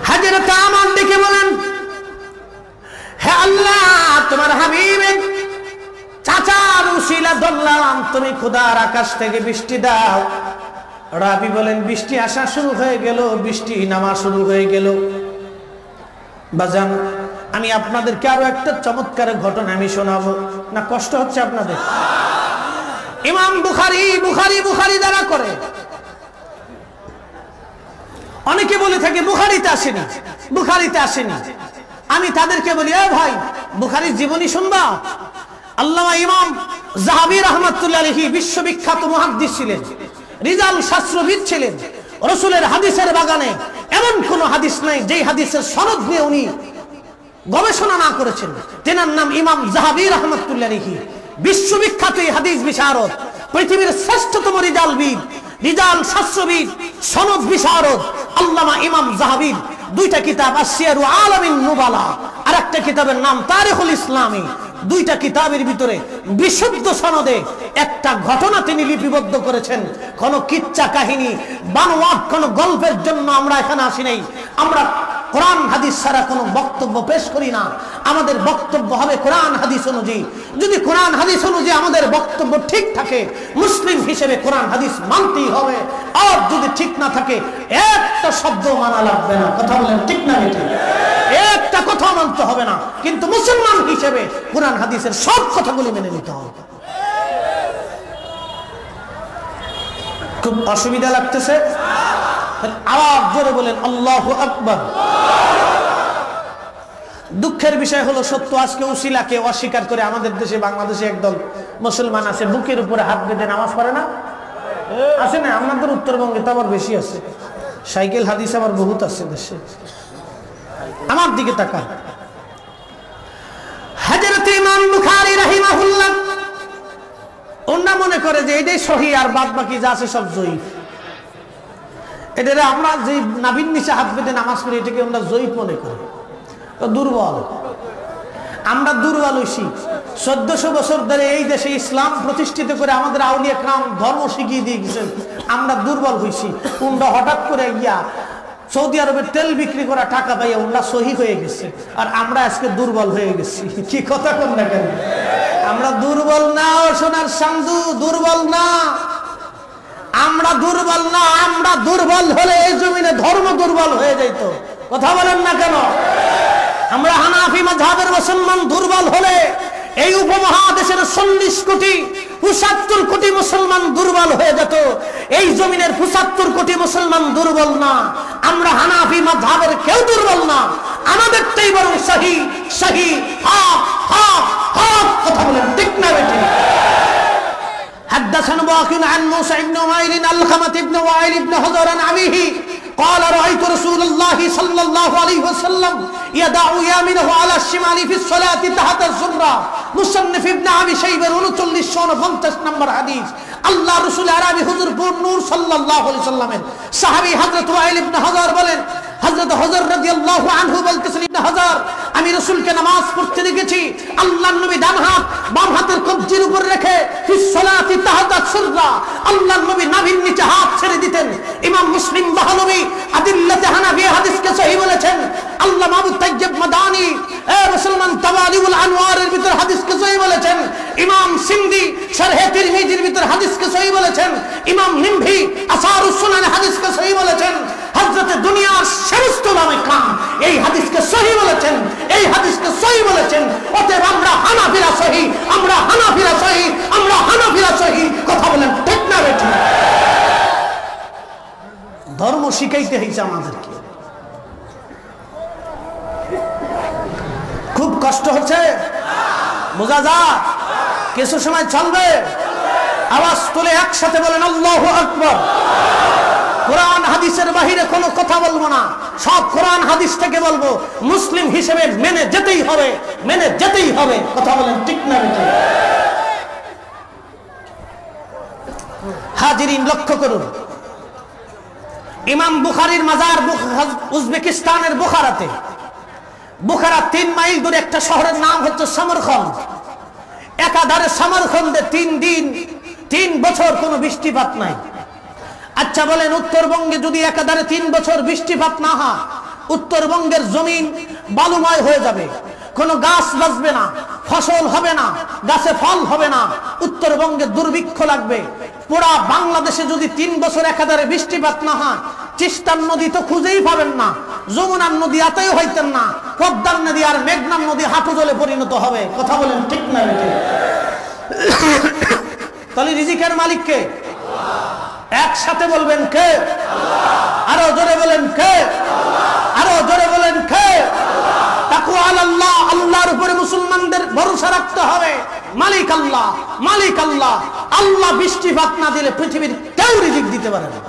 হযরত ওমর দেখে বলেন, হে আল্লাহ, তোমার হাবিবের চাচার উসিলা ধরলাম, তুমি খোদার আকাশ থেকে বৃষ্টি দাও। রাবি বলেন, বৃষ্টি আসা শুরু হয়ে গেল, বৃষ্টি নামা শুরু হয়ে গেল। বাজান, আমি আপনাদেরকে আরো একটা চমৎকার ঘটনা আমি শোনাবো। না কষ্ট হচ্ছে আপনাদের? ইমাম বুখারী বুখারী বুখারী দ্বারা করে। অনেকে বলে থাকে বুখারীতে আসেনি, বুখারীতে আসেনি। আমি তাদেরকে বলি, এ ভাই, বুখারীর জীবনী শুনবা? আল্লামা ইমাম যাহাবী রাহমাতুল্লাহি আলাইহি বিশ্ববিখ্যাত মুহাদ্দিস ছিলেন, রিজাল শাস্ত্রবিদ ছিলেন। রাসূলের হাদিসের বাগানে এমন কোন হাদিস নাই যে হাদিসের সনদ নিয়ে উনি গবেষণা না করেছেন। তেনার নাম ইমাম যাহাবী রাহমাতুল্লাহি আলাইহি, বিশ্ববিখ্যাত এই হাদিস বিশারদ, পৃথিবীর শ্রেষ্ঠতম রিজালবিদ, রিজাল শাস্ত্রবিদ, সনদ বিশারদ আল্লামা ইমাম যাহাবীর দুইটা কিতাব, আসিয়ারু আলামিন নুবালা আর একটা কিতাবের নাম তারিখুল ইসলামী। দুইটা কিতাবের ভিতরে বিশুদ্ধ সনদে একটা ঘটনা তিনি লিপিবদ্ধ করেছেন। কোন কিচ্ছা কাহিনী বানোয়াট কোন গল্পের জন্য আমরা এখানে আসি নাই। আমরা কোরআন হাদিস ছাড়া কোনো বক্তব্য পেশ করি না। আমাদের বক্তব্য হবে কোরআন হাদিস অনুযায়ী। যদি কোরআন হাদিস অনুযায়ী আমাদের বক্তব্য ঠিক থাকে, মুসলিম হিসেবে কোরআন হাদিস মানতেই হবে। আর যদি ঠিক না থাকে একটা শব্দ মানা লাগবে না। কথা বলেন ঠিক না? ঠিক, একটা কথা মানতে হবে না, কিন্তু মুসলমান হিসেবে কোরআন হাদিসের সব কথাগুলি মেনে নিতে হবে। খুব অসুবিধা লাগতেছে? আওয়াজ জোরে বলেন আল্লাহু আকবার। দুঃখের বিষয় হলো সত্য, আজকে উসিলাকে অস্বীকার করে আমাদের দেশে, বাংলাদেশে একদল মুসলমান আছে বুকের উপরে হাত বেঁধে নামাজ পড়ে না? আছে না? আমাদের উত্তরবঙ্গে তো আবার বেশি আছে। সাইকেল হাদিস আবার বহুত আছে দেশে। আমার দিকে তাকান। হযরত ইমাম বুখারী রাহিমাহুল্লাহ ওনা মনে করে যে এটাই সহিহ আর বাদ বাকি যা আছে সব জয়ীফ। এটা আমরা যে নাভির নিচে হাত বেঁধে নামাজ পড়ি এটাকে আমরা জয়ীফ মনে করি, দুর্বল। আমরা দুর্বল হইছি। 1400 বছর ধরে এই দেশে ইসলাম প্রতিষ্ঠিত করে আমাদের আউলিয়া کرام ধর্ম শিখিয়ে দিয়ে গেছেন। আমরা দুর্বল হইছি। উন্ডা হঠাৎ করে গিয়া সৌদি আরবের তেল বিক্রি করা টাকা পাইয়া উন্ডা সহি হয়ে গেছে, আর আমরা আজকে দুর্বল হয়ে গেছি। কি কথা কোন না কেন? আমরা দুর্বল না, ও সোনার সান্ধু, দুর্বল না। আমরা দুর্বল না। আমরা দুর্বল হলে এই জমিনে ধর্ম দুর্বল হয়ে যেত। কথা বলেন না কেন? আমরা হানাফি মাযহাবের মুসলমান দুর্বল হলে এই উপমহাদেশের 40 কোটি 75 কোটি মুসলমান দুর্বল হয়ে যেত। এই জমিনের 75 কোটি মুসলমান দুর্বল না। আমরা হানাফি মাযহাবের কেউ দুর্বল না। আমাদেরটাই বরং সহি সহি হক হক হক। কথা বলেন ঠিক না বেঠিক? حدثنا واقع عن موسى بن عمير الخمة بن وائل بن حجر عن أبيه قال رأيت رسول الله صلى الله عليه وسلم يدع يمينه على الشمال في الصلاة تحت الزرة। মুসান্নিফ ইবনে আবি শাইবা 3950 নম্বর হাদিস। আল্লাহ রাসূল আরবি হুজুর নূর সাল্লাল্লাহু আলাইহি সাল্লামের সাহাবী হযরত ওয়াইল ইবনে হাজার বলেন, হযরত হুজর রাদিয়াল্লাহু আনহু বলতেছেন, ইবনে হাজার, আমি রাসূলকে নামাজ পড়তে দেখেছি। আল্লাহর নবী ডান হাত বাম হাতের কবজির উপর রেখে ফিস সালাতি তাহতা সুররা, আল্লাহর নবী নাভির নিচে হাত ছেড়ে দিতেন। ইমাম মুসলিম বাহলবী আদিল্লাতে হানাফি হাদিসকে সহিহ বলেছেন। আল্লাহ মাহমুদ তাইয়্যিব মাদানী মুসলমান তাওয়ালিউল আনওয়ারের ভিতর হাদিসকে সহিহ বলেছেন। ইমাম সিন্দি শরহে তিরমিজির ভিতর হাদিসকে সহিহ বলেছেন। ইমাম নিমভি আসারুস সুনান হাদিসকে সহিহ বলেছেন। হযরত দুনিয়ার সমস্ত উলামায়ে کرام এই হাদিসকে সহিহ বলেছেন, এই হাদিসকে সহিহ বলেছেন। অতএব আমরা হানাফিরা সহিহ, আমরা হানাফিরা সহিহ, আমরা হানাফিরা সহিহ। কথা বলেন ঠিক না বেঠিক? ধর্ম শিখাইতে হইছে আমাদেরকে। খুব কষ্ট হচ্ছে, বোঝা যায়। কিছু সময় চলবে। আওয়াজ তুলে একসাথে বলেন আল্লাহু আকবার। কোরআন হাদিসের বাহিরে কোনো কথা বলবো না, সব কোরআন হাদিস থেকে বলবো। মুসলিম হিসেবে মেনে যেতেই হবে, মেনে যেতেই হবে। কথা বলেন ঠিক না বেঠিক? হাজিরিন লক্ষ্য করুন, ইমাম বুখারীর মাজার উজবেকিস্তানের বুখারাতে। বুখারা 3 মাইল দূরে একটা শহরের নাম হচ্ছে সমরখন্দ। একাধারে সমরখন্দে 3 বছর কোনো বৃষ্টিপাত নাই। আচ্ছা বলেন, উত্তরবঙ্গে যদি একাধারে 3 বছর বৃষ্টিপাত না হয়, উত্তরবঙ্গের জমিন বালুময় হয়ে যাবে, কোনো গাছ বাঁচবে না, ফসল হবে না, গাছে ফল হবে না, উত্তরবঙ্গে দুর্ভিক্ষ লাগবে। পুরা বাংলাদেশে যদি 3 বছর একাধারে বৃষ্টিপাত না হয়, তিস্তার নদী তো খুঁজেই পাবেন না, যমুনার নদী আতাই হইতেন না, পদ্মার নদী আর মেঘনার নদী হাঁটু জলে পরিণত হবে। কথা বলেন ঠিক না? তাহলে রিজিকের মালিক কে? একসাথে বলবেন কে? আরো জোরে বলেন কে? আরো জোরে বলেন কে? তাকওয়া আল্লাহ, আল্লাহর উপরে মুসলমানদের ভরসা রাখতে হবে। মালিক আল্লাহ, মালিক আল্লাহ। আল্লাহ বৃষ্টিপাত না দিলে পৃথিবীর কেউ রিজিক দিতে পারে না।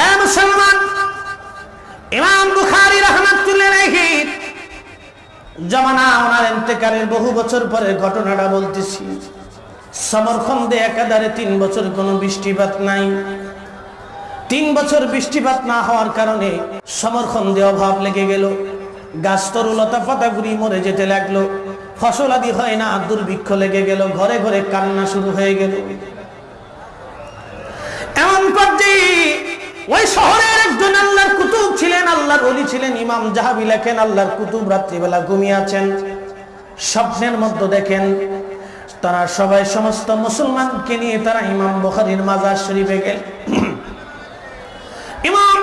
এ মুসলমান, ইমাম বুখারী রাহমাতুল্লাহ আলাইহি জামানা ওনার ইন্তেকালের বহু বছর পরে ঘটনাটা বলতেছি। সমরখন্দে একাধারে 3 বছর কোনো বৃষ্টিপাত নাই। 3 বছর বৃষ্টিপাত না হওয়ার কারণে সমরখন্দে অভাব লেগে গেল। গাছ তরুলতা পাতাগুলি মরে যেতে লাগলো, ফসল আদি হয় না, দুর্ভিক্ষ লেগে গেল, ঘরে ঘরে কান্না শুরু হয়ে গেল। এমন পর্যায়ে ওই শহরের একজন আল্লাহর কুতুব ছিলেন, আল্লাহর ওলি ছিলেন, ইমাম জাহাবি লেখেন, আল্লাহর কুতুব রাত্রিবেলা ঘুমিয়ে আছেন। স্বপ্নের মধ্যে দেখেন তারা সবাই সমস্ত মুসলমানকে নিয়ে তারা ইমাম বুখারীর মাজার শরীফে গেল। ইমাম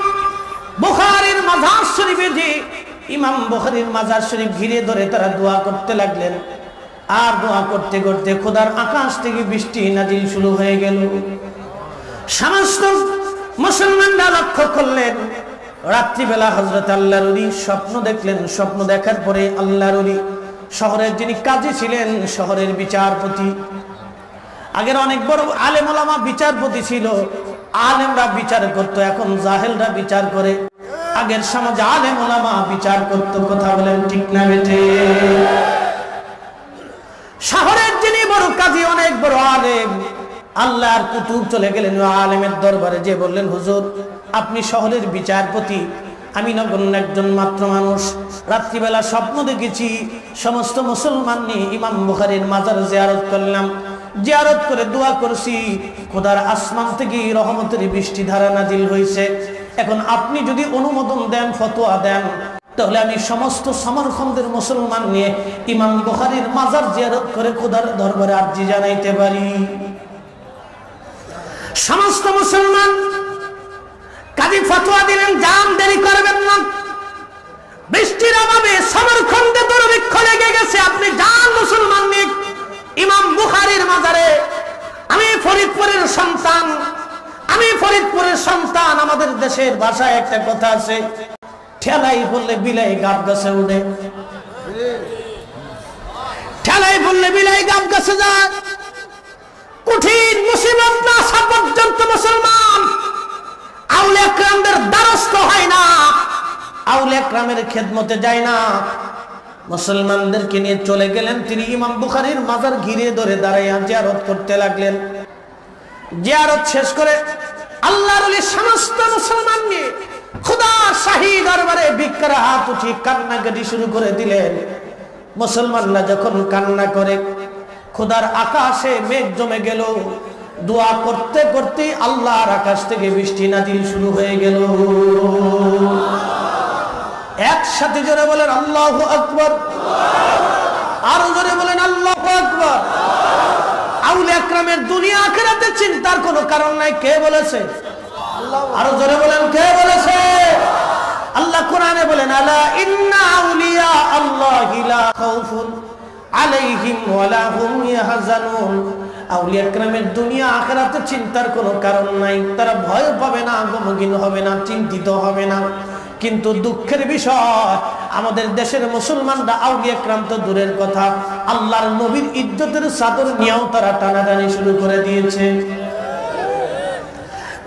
বুখারীর মাজার শরীফে যে ইমাম বুখারীর মাজার শরীফ ঘিরে ধরে তারা দোয়া করতে লাগলেন। আর দোয়া করতে করতে খোদার আকাশ থেকে বৃষ্টি নাজিল শুরু হয়ে গেল। সমস্ত মুসলমানরা লক্ষ্য করলেন রাত্রিবেলা হযরত আল্লাহর ওলি স্বপ্ন দেখলেন। স্বপ্ন দেখার পরে আল্লাহর ওলি শহরের যিনি কাজী ছিলেন, শহরের বিচারপতি, আগের অনেক বড় আলেম ওলামা বিচারপতি ছিল, আলেমরা বিচার করত, এখন জাহেলরা বিচার করে। আগের সমাজে আলেম ওলামা বিচার করত, কথা বলেন ঠিক না বেঠে? শহরের যিনি বড় কাজী, অনেক বড় আলেম, আল্লাহর কুতুব চলে গেলেন আলেমের দরবারে, যে বললেন হুজুর আপনি শহরের বিচারপতি, আমি নগণ্য একজন মাত্র মানুষ, রাত্রিবেলা স্বপ্ন দেখেছি সমস্ত মুসলমান নিয়ে ইমাম বুখারীর মাজার জিয়ারত করলাম, জিয়ারত করে দোয়া করছি, খোদার আসমান থেকে রহমতের বৃষ্টি ধারা নাজিল হয়েছে। এখন আপনি যদি অনুমোদন দেন, ফতোয়া দেন, তাহলে আমি সমস্ত সমরখন্দের মুসলমান নিয়ে ইমাম বুখারীর মাজার জিয়ারত করে খোদার দরবারে আরজি জানাইতে পারি। সমস্ত মুসলমান কাজী ফতোয়া দিলেন, যান, দেরি করবেন না, বৃষ্টির অভাবে সমরখন্দে দুর্ভিক্ষ লেগে গেছে, আপনি যান মুসলমান নিয়ে ইমাম বুখারীর মাজারে। আমি ফরিদপুরের সন্তান, আমি ফরিদপুরের সন্তান। আমাদের দেশের ভাষায় একটা কথা আছে, ঠেলাই বললে বিলাই গাব গাছে উঠে, ঠেলাই বললে বিলাই গাব গাছে যায়। কঠিন মুসিবত না আসা পর্যন্ত মুসলমান আউলিয়া কিরামদের দ্বারস্থ হয় না, আউলিয়া কিরামের খেদমতে যায় না। মুসলমানদেরকে নিয়ে চলে গেলেন তিনি ইমাম বুখারীর মাজার ঘিরে ধরে দাঁড়াইয়া জিয়ারত করতে লাগলেন। জিয়ারত শেষ করে আল্লাহর ওলি সমস্ত মুসলমান নিয়ে খোদার শাহী দরবারে ভিক্ষার হাত উঠিয়ে কান্নাকাটি শুরু করে দিলেন। মুসলমানরা যখন কান্না করে, খোদার আকাশে মেঘ জমে গেল। দোয়া করতে করতে আল্লাহর আকাশ থেকে বৃষ্টি নাজিল শুরু হয়ে গেল। একসাথে জোরে বলেন আল্লাহু আকবার, আরো জোরে বলেন আল্লাহু আকবার। আউলিয়া কিরামের দুনিয়া আখিরাতে চিন্তার কোনো কারণ নাই। কে বলেছে? আরো জোরে বলেন কে বলেছে? আল্লাহ কোরআনে বলেন, আলা ইন্না আউলিয়া আল্লাহি লা খাউফুন আলাইহিম ওয়ালা হুম ইয়াহজানুন। আউলিয়া কিরামের দুনিয়া আখিরাতে চিন্তার কোনো কারণ নাই, তারা ভয় পাবে না, গমগীন হবে না, চিন্তিত হবে না। কিন্তু দুঃখের বিষয়, আমাদের দেশের মুসলমানরা আউলিয়া কিরাম তো দূরের কথা, আল্লাহর নবীর ইজ্জতের চাদর নিয়েও তারা টানাটানি শুরু করে দিয়েছে।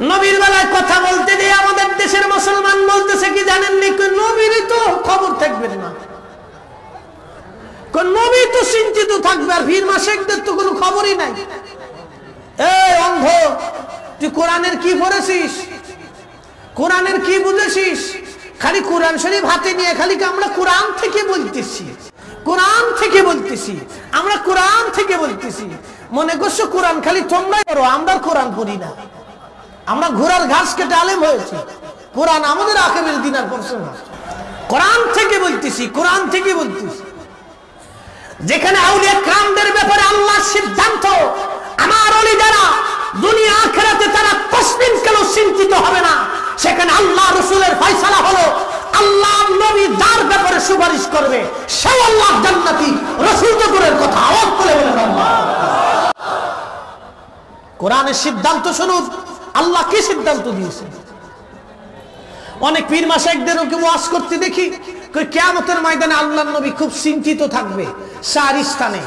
নবীর বেলায় কথা বলতে দিয়ে আমাদের দেশের মুসলমান বলতেছে কি জানেননি, নবীরই তো খবর থাকবে না, নবী তো চিন্তিত থাকবে, আর পীর মাশায়েখদের তো কোনো খবরই নাই। এই অন্ধ, তুই কোরআনের কি পড়েছিস? কোরআনের কি বুঝেছিস? খালি কোরআন শরীফ হাতে নিয়ে খালি আমরা কোরআন থেকে বলতেছি, কোরআন থেকে বলতেছি, আমরা কোরআন থেকে বলতেছি। মনে করছো কোরআন খালি তোমরাই পড়ো, আমরা কোরআন পড়ি না। আমরা ঘোড়ার ঘাস কেটে আলেম হয়েছি, কোরআন আমাদের আখেরের দিন আর পড়ছে না। কোরআন থেকে বলতেছি, কোরআন থেকে বলতেছি। যেখানে আউলিয়া কিরামদের ব্যাপারে আল্লাহর সিদ্ধান্ত, আমার ওলি যারা দুনিয়া আখিরাতে তারা কসমিন কেন চিন্তিত হবে না, সেখানে আল্লাহ রাসূলের ফয়সালা হলো আল্লাহ নবী যার ব্যাপারে সুপারিশ করবে সে আল্লাহ জান্নাতি। রাসূল যুগের কথা আওয়াজ করে বলেন আল্লাহ। কোরআনের সিদ্ধান্ত শুনুন, আল্লাহ কি সিদ্ধান্ত দিয়েছে। অনেক পীর মাশায়েখদেরকে ওয়াজ করতে দেখি, কিয়ামতের ময়দানে আল্লাহর নবী খুব চিন্তিত থাকবে। চার স্থানে,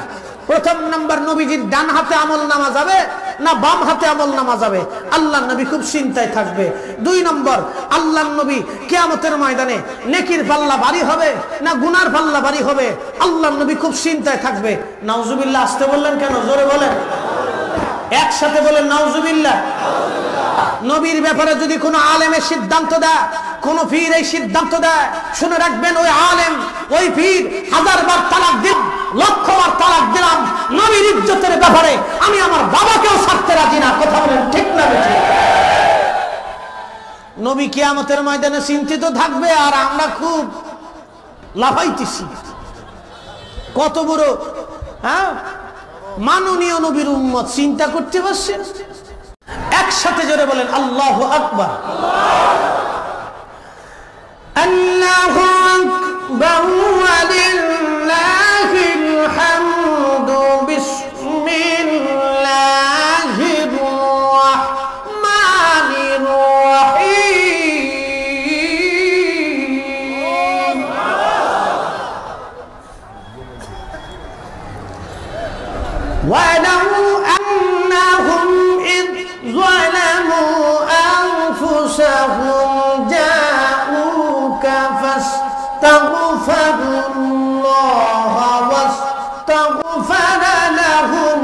প্রথম নাম্বার নবীজির ডান হাতে আমলনামা যাবে না বাম হাতে আমলনামা যাবে, আল্লাহর নবী খুব চিন্তায় থাকবে। দুই নম্বর, আল্লাহর নবী কিয়ামতের ময়দানে নেকির পাল্লা ভারী হবে না গুনার পাল্লা ভারী হবে, আল্লাহর নবী খুব চিন্তায় থাকবে। নাউজুবিল্লাহ। আসতে বললেন কেন? জোরে বলেন, একসাথে বলেন নাউজুবিল্লাহ। নবীর ব্যাপারে যদি কোনো আলেমের সিদ্ধান্ত দেয়, কোন পীর এই সিদ্ধান্ত দেয়, শুনে রাখবেন ওই আলেম ওই পীর 1000 বার তালাক দিন, 1,00,000 বার তালাক দিলাম, নবীর ইজ্জতের ব্যাপারে আমি আমার বাবাকেও ছাড়তে রাজি না। কথা বলেন ঠিক না বেঠিক? নবী কিয়ামতের ময়দানে চিন্তিত থাকবে আর আমরা খুব লাফাইতেছি। কত বড় মাননীয় নবীর উম্মত, চিন্তা করতে পারছেন? একসাথে জোরে বলেন আল্লাহু আকবার। আল্লাহু আকবার ওয়ালিল্লাহিল হামদু। বিসমিল্লাহির রাহমানির রাহিম। ওয়ালাউ আন্নাহুম ইয ظلموا أنفسهم جاءوك فاستغفروا الله واستغفر لهم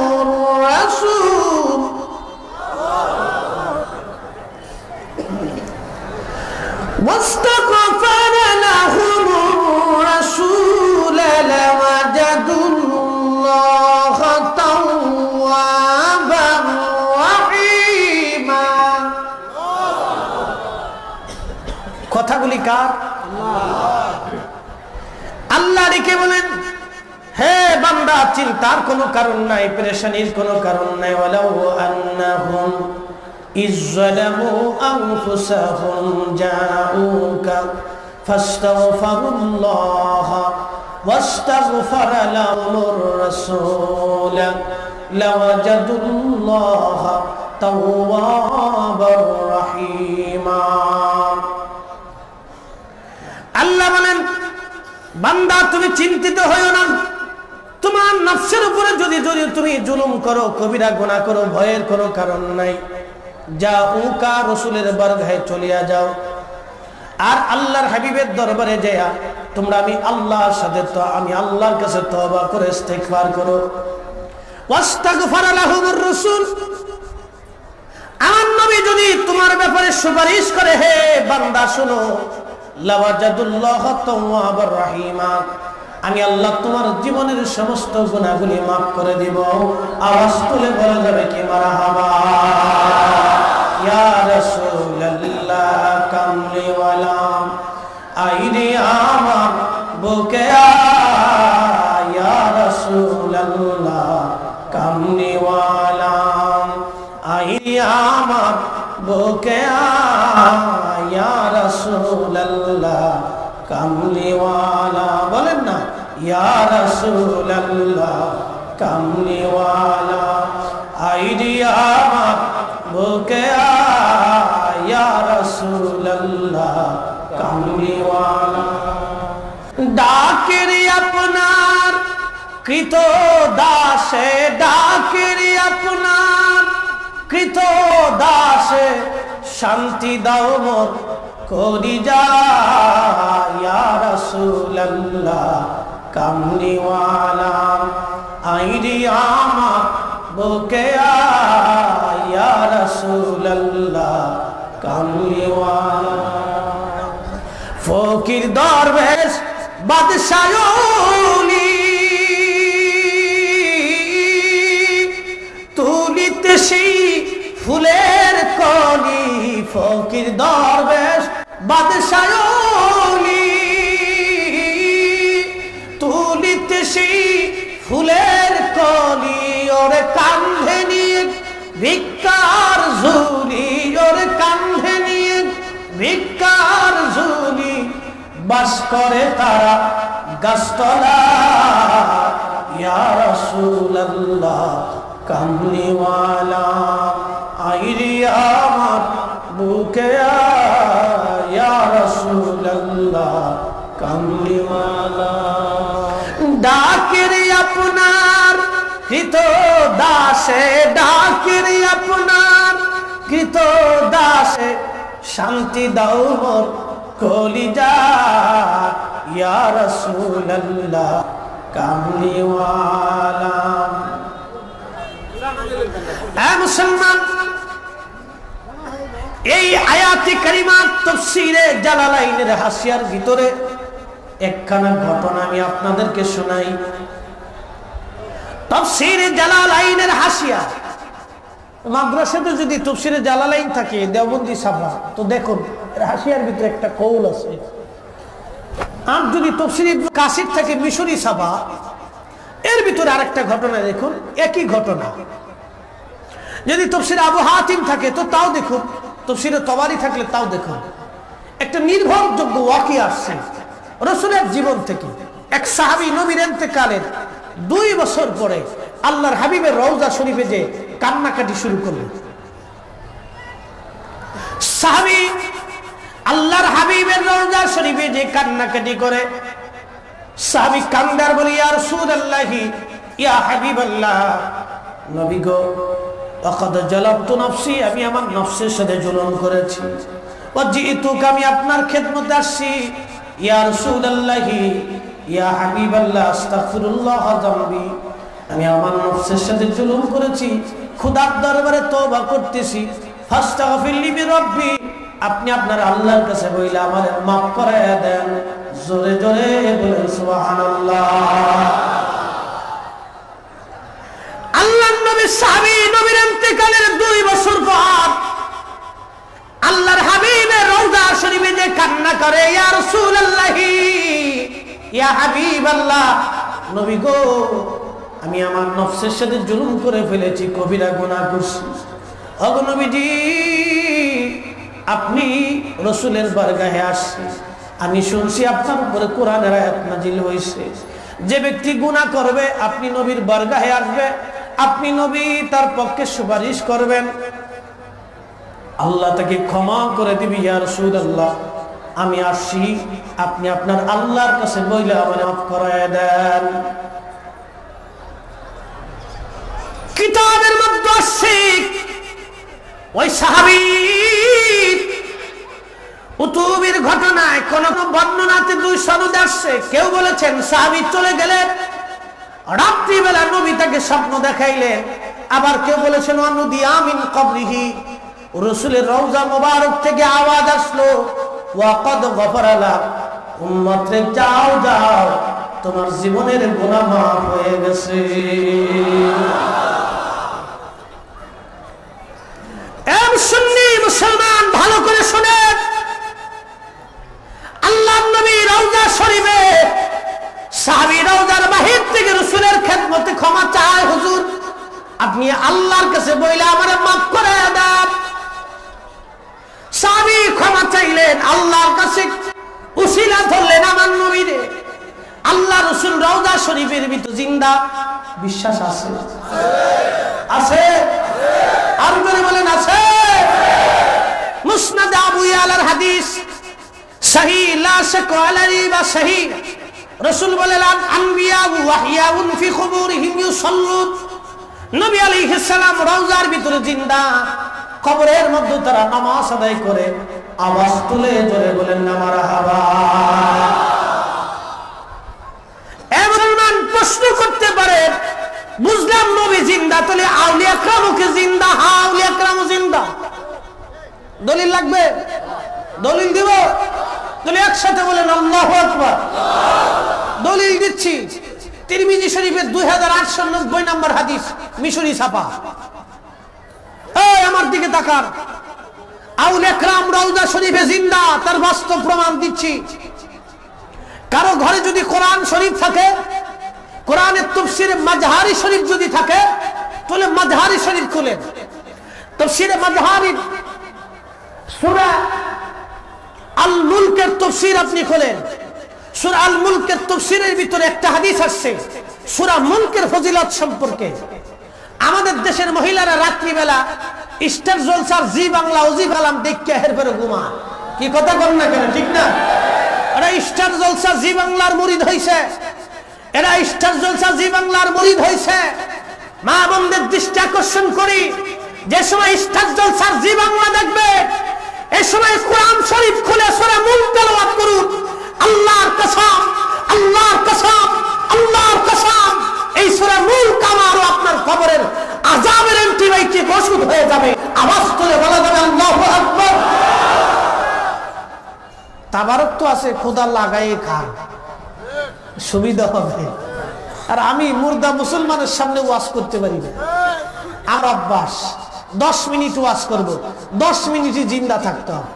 الرسول لوجدوا الله توابا رحيما। কথাগুলি কার? আল্লাহ রেখে বলেন, হে বান্দা চিন্তার কোনো কারণ নাই, পেরেশানির কোনো কারণ নাই। ওয়ালাউ আন্নাহুম ইযলামু আনফুসাহুম জাউকা ফাস্তাগফিরুল্লাহ ওয়াস্তাগফারা লাহুমুর রাসূল লাওয়াজাদুল্লাহ তাওয়াবার রহিমা। আল্লাহ বলেন, বান্দা তুমি চিন্তিত হইও না। তোমার নফসের উপরে যদি তুমি জুলুম করো, কবিরা গুনাহ করো, ভয়ের কোনো কারণ নাই। জাউকা রাসূলের বারগাহে চলিয়া যাও, আর আল্লাহর হাবিবের দরবারে যায়া তোমরা আমি আল্লাহর কাছে তওবা করে ইস্তিগফার করো। ওয়াস্তাগফারা লাহুমুর রাসূল, আমার নবী যদি তোমার ব্যাপারে সুপারিশ করে, হে বান্দা শুনো, লাওয়াজাদুল্লাহ তাওয়াবার রহিমা, আমি আল্লাহ তোমার জীবনের সমস্ত গুনাহগুলি মাফ করে দিব। আওয়াজ তুলে বলা যাবে কি মারহাবা। ইয়া রাসূলুল্লাহ কামলি ওয়ালা আইনি আমার বুকে ইয়া রাসূলুল্লাহ কামলি ওয়ালা আইনি আমার বুকে ইয়া রাসূলুল্লাহ কামলি ওয়ালা। বলেন না ইয়া রাসূলুল্লাহ কামলি ওয়ালা আইনি আমার বুকে ইয়া রাসূলুল্লাহ কামলি ওয়ালা। ডাকেরি আপনার কৃত দাসে, ডাকেরি আপনার কৃত দাসে, শান্তি দাও মোর করি যা ইয়া রাসূলুল্লাহ কামলি ওয়ালা আইরি আমার বুকে ইয়া রাসূলুল্লাহ কামলি ওয়ালা। ফকির দরবেশ বাদশাহলি তুলিতে সেই ফুলের কলি, ফকির দরবেশ বাদশাহলি তুলিতে সেই ফুলের কলি, ওরে কান্ধে নিয়ে ভিক্ষার ঝুলি, ওরে কান্ধে নিয়ে ভিক্ষার ঝুলি, বাস করে তারা গাছতলা। ইয়া রাসূলুল্লাহ কামলিওয়ালা আইরি আমার বুকে ইয়া রাসূলুল্লাহ কামলিওয়ালা। ডাকেরি আপনার কৃত দাসে, ডাকেরি আপনার কৃত দাসে, শান্তি দাও মোর কলিজা ইয়া রাসূলুল্লাহ কামলিওয়ালা। মুসলমান, এই আয়াতি কারিমা তাফসীরে জালালাইনের হাসিয়ার ভিতরে একখানা ঘটনা আমি আপনাদেরকে শোনাই। তাফসীরে জালালাইনের হাসিয়া, মাদ্রাসাতে যদি তাফসীরে জালালাইন থাকে দেওবন্দি ছাপা, তো দেখুন এর হাসিয়ার ভিতরে একটা কৌল আছে। আর যদি তাফসীরে ইবনে কাসির থাকে মিশরি ছাপা, এর ভিতরে আরেকটা ঘটনা দেখুন, একই ঘটনা। যদি তাফসীরে আবু হাতিম থাকে তো তাও দেখুন, তাফসীরে তবারি থাকলে তাও দেখুন। একটা নির্ভরযোগ্য ওয়াকি আসছে রাসূলের জীবন থেকে। এক সাহাবী নবীর ইন্তেকালের 2 বছর পরে আল্লাহর হাবিবের রওজা শরীফে যে কান্নাকাটি শুরু করলেন। সাহাবী আল্লাহর হাবিবের রওজা শরীফে যে কান্নাকাটি করে, সাহাবী কান্দার বলে ইয়া রাসূলুল্লাহি ইয়া হাবিবাল্লাহ, নবী গো ওয়াকাদ জালাবতু নফসি, আমি আমার নফসের সাথে জুলুম করেছি। ওয়াজিতুকা, আমি আপনার খেদমতে আসছি। ইয়া রাসূলুল্লাহি ইয়া হাবিবাল্লাহ আস্তাগফিরুল্লাহ যামবি, আমি আমার নফসের সাথে জুলুম করেছি, খোদার দরবারে তওবা করতেছি। ফাস্তাগফিরলি বিরাব্বি, আপনি আপনার আল্লাহর কাছে বইলা আমারে maaf করে দেন। জোরে জোরে বলেন সুবহানাল্লাহ। আল্লাহর নবী সাহাবী নবীর ইন্তেকালের 2 বছর পর আল্লাহর হাবিবের রওজা শরীফে যে কান্না করে, ইয়া রাসূলুল্লাহি ইয়া হাবিবাল্লাহ, নবী গো আমি আমার নফসের সাথে জুলুম করে ফেলেছি, কবিরা গুনাহ করছি। ওগো নবীজি, আপনি রাসূলের বারগাহে আসছেন, আমি শুনছি আপনার উপরে কোরআনের আয়াত নাজিল হয়েছে, যে ব্যক্তি গুনাহ করবে আপনি নবীর বারগাহে আসবে, আপনি নবী তার পক্ষে সুপারিশ করবেন, আল্লাহ তাকে ক্ষমা করে দিবে। ইয়া রাসূলুল্লাহ, আমি আসছি, আপনি আপনার আল্লাহর কাছে বইলে আমারে মাফ করায় দেন। কিতাবের মধ্যে আছে ওই সাহাবী উতুবির ঘটনায় কোন বর্ণনাতে 2 সনদ আসছে। কেউ বলেছেন সাহাবী চলে গেলেন, রাত্রিবেলা নবী তাকে স্বপ্ন দেখাইলেন। আবার কেউ বলেছেন অনুদিয়া মিন কবরিহি, রাসূলের রওজা মোবারক থেকে আওয়াজ আসলো ওয়াকাদ গফারা লাক, উম্মতরে যাও যাও তোমার জীবনের গুনাহ মাফ হয়ে গেছে। সুন্নি মুসলমান ভালো করে শুনেন, আল্লাহর নবী রওজা শরীফে সাহাবী রওজার বাহির থেকে রাসূলের খেদমতে ক্ষমা চায়, হুজুর আপনি আল্লাহর কাছে বইলে আমারে maaf করে দেন। সাহাবী ক্ষমা চাইলেন, আল্লাহর কাছে উসিলা ধরলেন আমার নবীরে। আল্লাহ রাসূল রওজা শরীফের ভিতর জিন্দা, বিশ্বাস আছে? আছে? আর করে বলেন আছে? মুসনাদ আবু ইয়ালার হাদিস সহিহ লা শাক আলাইহি বা সহিহ, রাসূল বলেন আনবিয়া ওয়াহইয়াউন ফি কুবুরিহিম ইউসাল্লুন, নবী আলাইহিস সালাম রওজার ভিতরে জিন্দা, কবরের মধ্যে তারা নামাজ আদায় করে। আওয়াজ তুলে জোরে বলেন না মারহাবা। এমন প্রশ্ন করতে পারে, বুঝলাম নবী জিন্দা, তাহলে আউলিয়া কেরামও কি জিন্দা? হ্যাঁ, আউলিয়া কেরামও জিন্দা। দলিল লাগবে? দলিল দিব? তাহলে একসাথে বলেন আল্লাহু আকবার। দলিল দিচ্ছি, তিরমিজি শরীফের 2890 নম্বর হাদিস, মিশরি ছাপা। এই আমার দিকে তাকান, আউলিয়া কেরাম রওজা শরীফে জিন্দা, তার বাস্তব প্রমাণ দিচ্ছি। কারো ঘরে যদি কোরআন শরীফ থাকে, কোরআনের তাফসীরে মাজহারি শরীফ যদি থাকে, তাহলে মাজহারি শরীফ খুলেন, তাফসীরে মাজহারি সূরা আল মুলকের তাফসীর আপনি খোলেন, সূরা আল মুলকের তাফসীরের ভিতরে একটা হাদিস আসছে সূরা মুলকের ফজিলত সম্পর্কে। আমাদের দেশের মহিলারা রাত্রিবেলা স্টার জলসার জি বাংলা ওজি কালাম দেখে এরপরে ঘুমায়। কি কথা বলেন না কেন, ঠিক না? এরা স্টার জলসা জি বাংলার মুরিদ হইছে, এরা স্টার জলসা জি বাংলার মুরিদ হইছে। মা বোনদের দৃষ্টি আকর্ষণ করি, যে সময় স্টার জলসার জি বাংলা দেখবে এই সময় কোরআন শরীফ খুলে সূরা মুলক তেলাওয়াত করুন। আল্লাহর কসম, আল্লাহর কসম, আল্লাহর কসম, এই সূরা মুলক আমার আপনার কবরের আযাবের অ্যান্টিবায়োটিক ওষুধ হয়ে যাবে। আওয়াজ তুলে বলা যাবে আল্লাহু আকবার। তাবারক তো আছে, খোদা লাগায়ে খান, সুবিধা হবে। আর আমি মুর্দা মুসলমানের সামনে ওয়াজ করতে পারি না। আর অভ্যাস 10 মিনিট ওয়াজ করব, 10 মিনিটই জিন্দা থাকতে হবে।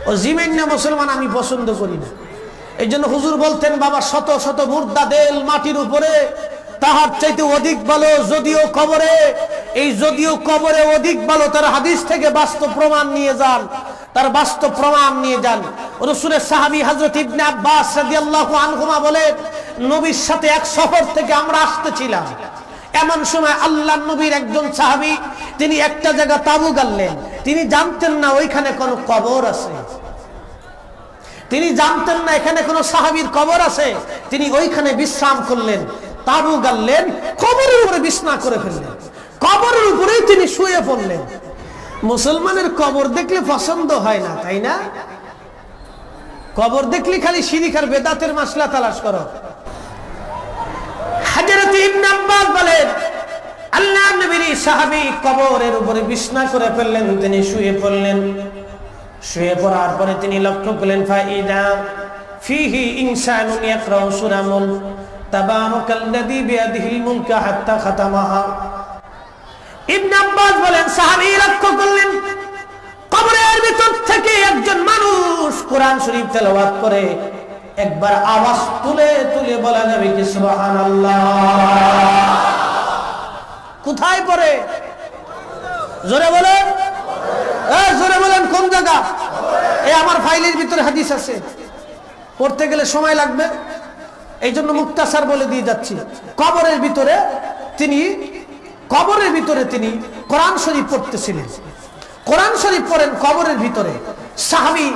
ও জিমেন্না মুসলমান আমি পছন্দ করি না। এই জন্য হুজুর বলতেন, বাবা শত শত মুর্দা দেল মাটির উপরে, তাহার চাইতে অধিক ভালো যদিও কবরে। এই যদিও কবরে অধিক ভালো, তার হাদিস থেকে বাস্তব প্রমাণ নিয়ে যান, তার বাস্তব প্রমাণ নিয়ে যান। রাসূলের সাহাবী হযরত ইবনে আব্বাস রাদিয়াল্লাহু আনহুমা বলেন, নবীর সাথে এক সফর থেকে আমরা আসতেছিলাম। এমন সময় আল্লাহর নবীর একজন সাহাবী তিনি একটা জায়গা তাঁবু গাড়লেন। তিনি জানতেন না ওইখানে কোনো কবর আছে, তিনি জানতেন না এখানে কোনো সাহাবীর কবর আছে। তিনি ওইখানে বিশ্রাম করলেন, তাঁবু গাড়লেন, কবরের উপরে বিছনা করে ফেললেন, কবরের উপরেই তিনি শুয়ে পড়লেন। মুসলমানের কবর দেখলে পছন্দ হয় না, তাই না? কবর দেখলে খালি শিরক আর বেদাতের মাসলা তালাশ করো। হযরত ইবনে আব্বাস বলেন, আল্লাহর নবীর সাহাবী কবরের উপরে বিছনা করে ফেললেন, তিনি শুয়ে পড়লেন। শুয়ে পড়ার পরে তিনি লক্ষ্য করলেন, ফাইদা ফিহি ইনসানুন ইয়াকরাউ সূরা মুলক তাবারাকাল্লাযী বিয়াদিহিল মুলক হাত্তা খাতামাহা। ইবনে আব্বাস বলেন, সাহাবী লক্ষ্য করলেন কবরের ভিতর থেকে একজন মানুষ কোরআন শরীফ তেলাওয়াত করে। একবার আওয়াজ তুলে তুলে বলা যাবে কি সুবহানাল্লাহ। কোথায় পড়ে? জোরে বলেন, জোরে বলেন, কোন জায়গা? এই আমার ফাইলের ভিতরে হাদিস আছে, পড়তে গেলে সময় লাগবে, এই জন্য মুক্তাসার বলে দিয়ে যাচ্ছি। কবরের ভিতরে তিনি কোরআন শরীফ পড়তেছিলেন। কোরআন শরীফ পড়েন কবরের ভিতরে। সাহাবী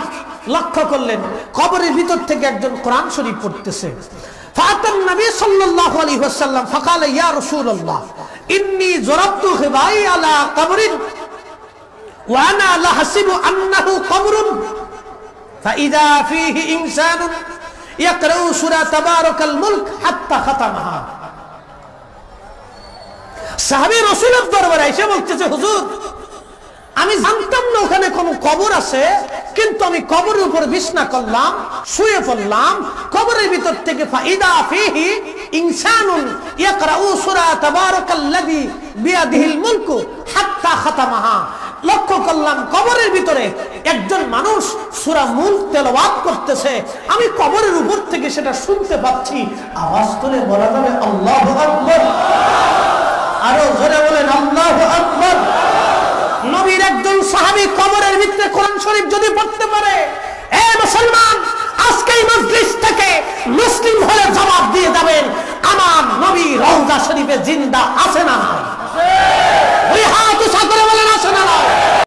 লক্ষ্য করলেন কবরের ভিতর থেকে একজন কোরআন শরীফ পড়তেছে। ফাতান নবী সাল্লাল্লাহু আলাইহি ওয়াসাল্লাম ফাকালা ইয়া রাসূলুল্লাহ ইন্নী জরাবতু খিবাই আলা কবরিন ওয়া আনা লা হাসিবু আন্নাহু কবরুন ফাইদা ফীহি ইনসানুন ইয়াকরাউ সূরা তাবারাকাল মুলক হাত্তা খাতামাহা। সাহাবী রাসূলের দরবারে এসে বলতেছে, হুজুর আমি জানতাম না ওখানে কোন কবর আছে, কিন্তু আমি কবরের উপর বিছনা করলাম, শুয়ে পড়লাম, কবরের ভিতর থেকে ফাইদা ফীহি ইনসানুন ইয়াকরাউ সূরা তাবারাকাল্লাযী বিয়াদিহিল মুলক হাত্তা খাতামাহা। লক্ষ্য করলাম কবরের ভিতরে একজন মানুষ সূরা মুলক তেলাওয়াত করতেছে, আমি কবরের উপর থেকে সেটা শুনতে পাচ্ছি। আওয়াজ তুলে বলা যাবে আল্লাহু আকবার। আরো জোরে বলেন আল্লাহু আকবার। নবীর একজন সাহাবী কবরের ভিতরে কোরআন শরীফ যদি পড়তে পারে, এ মুসলমান আজকে এই মজলিস থেকে মুসলিম হলে জবাব দিয়ে যাবেন, আমার নবী রওজা শরীফে জিন্দা আছে না নাই?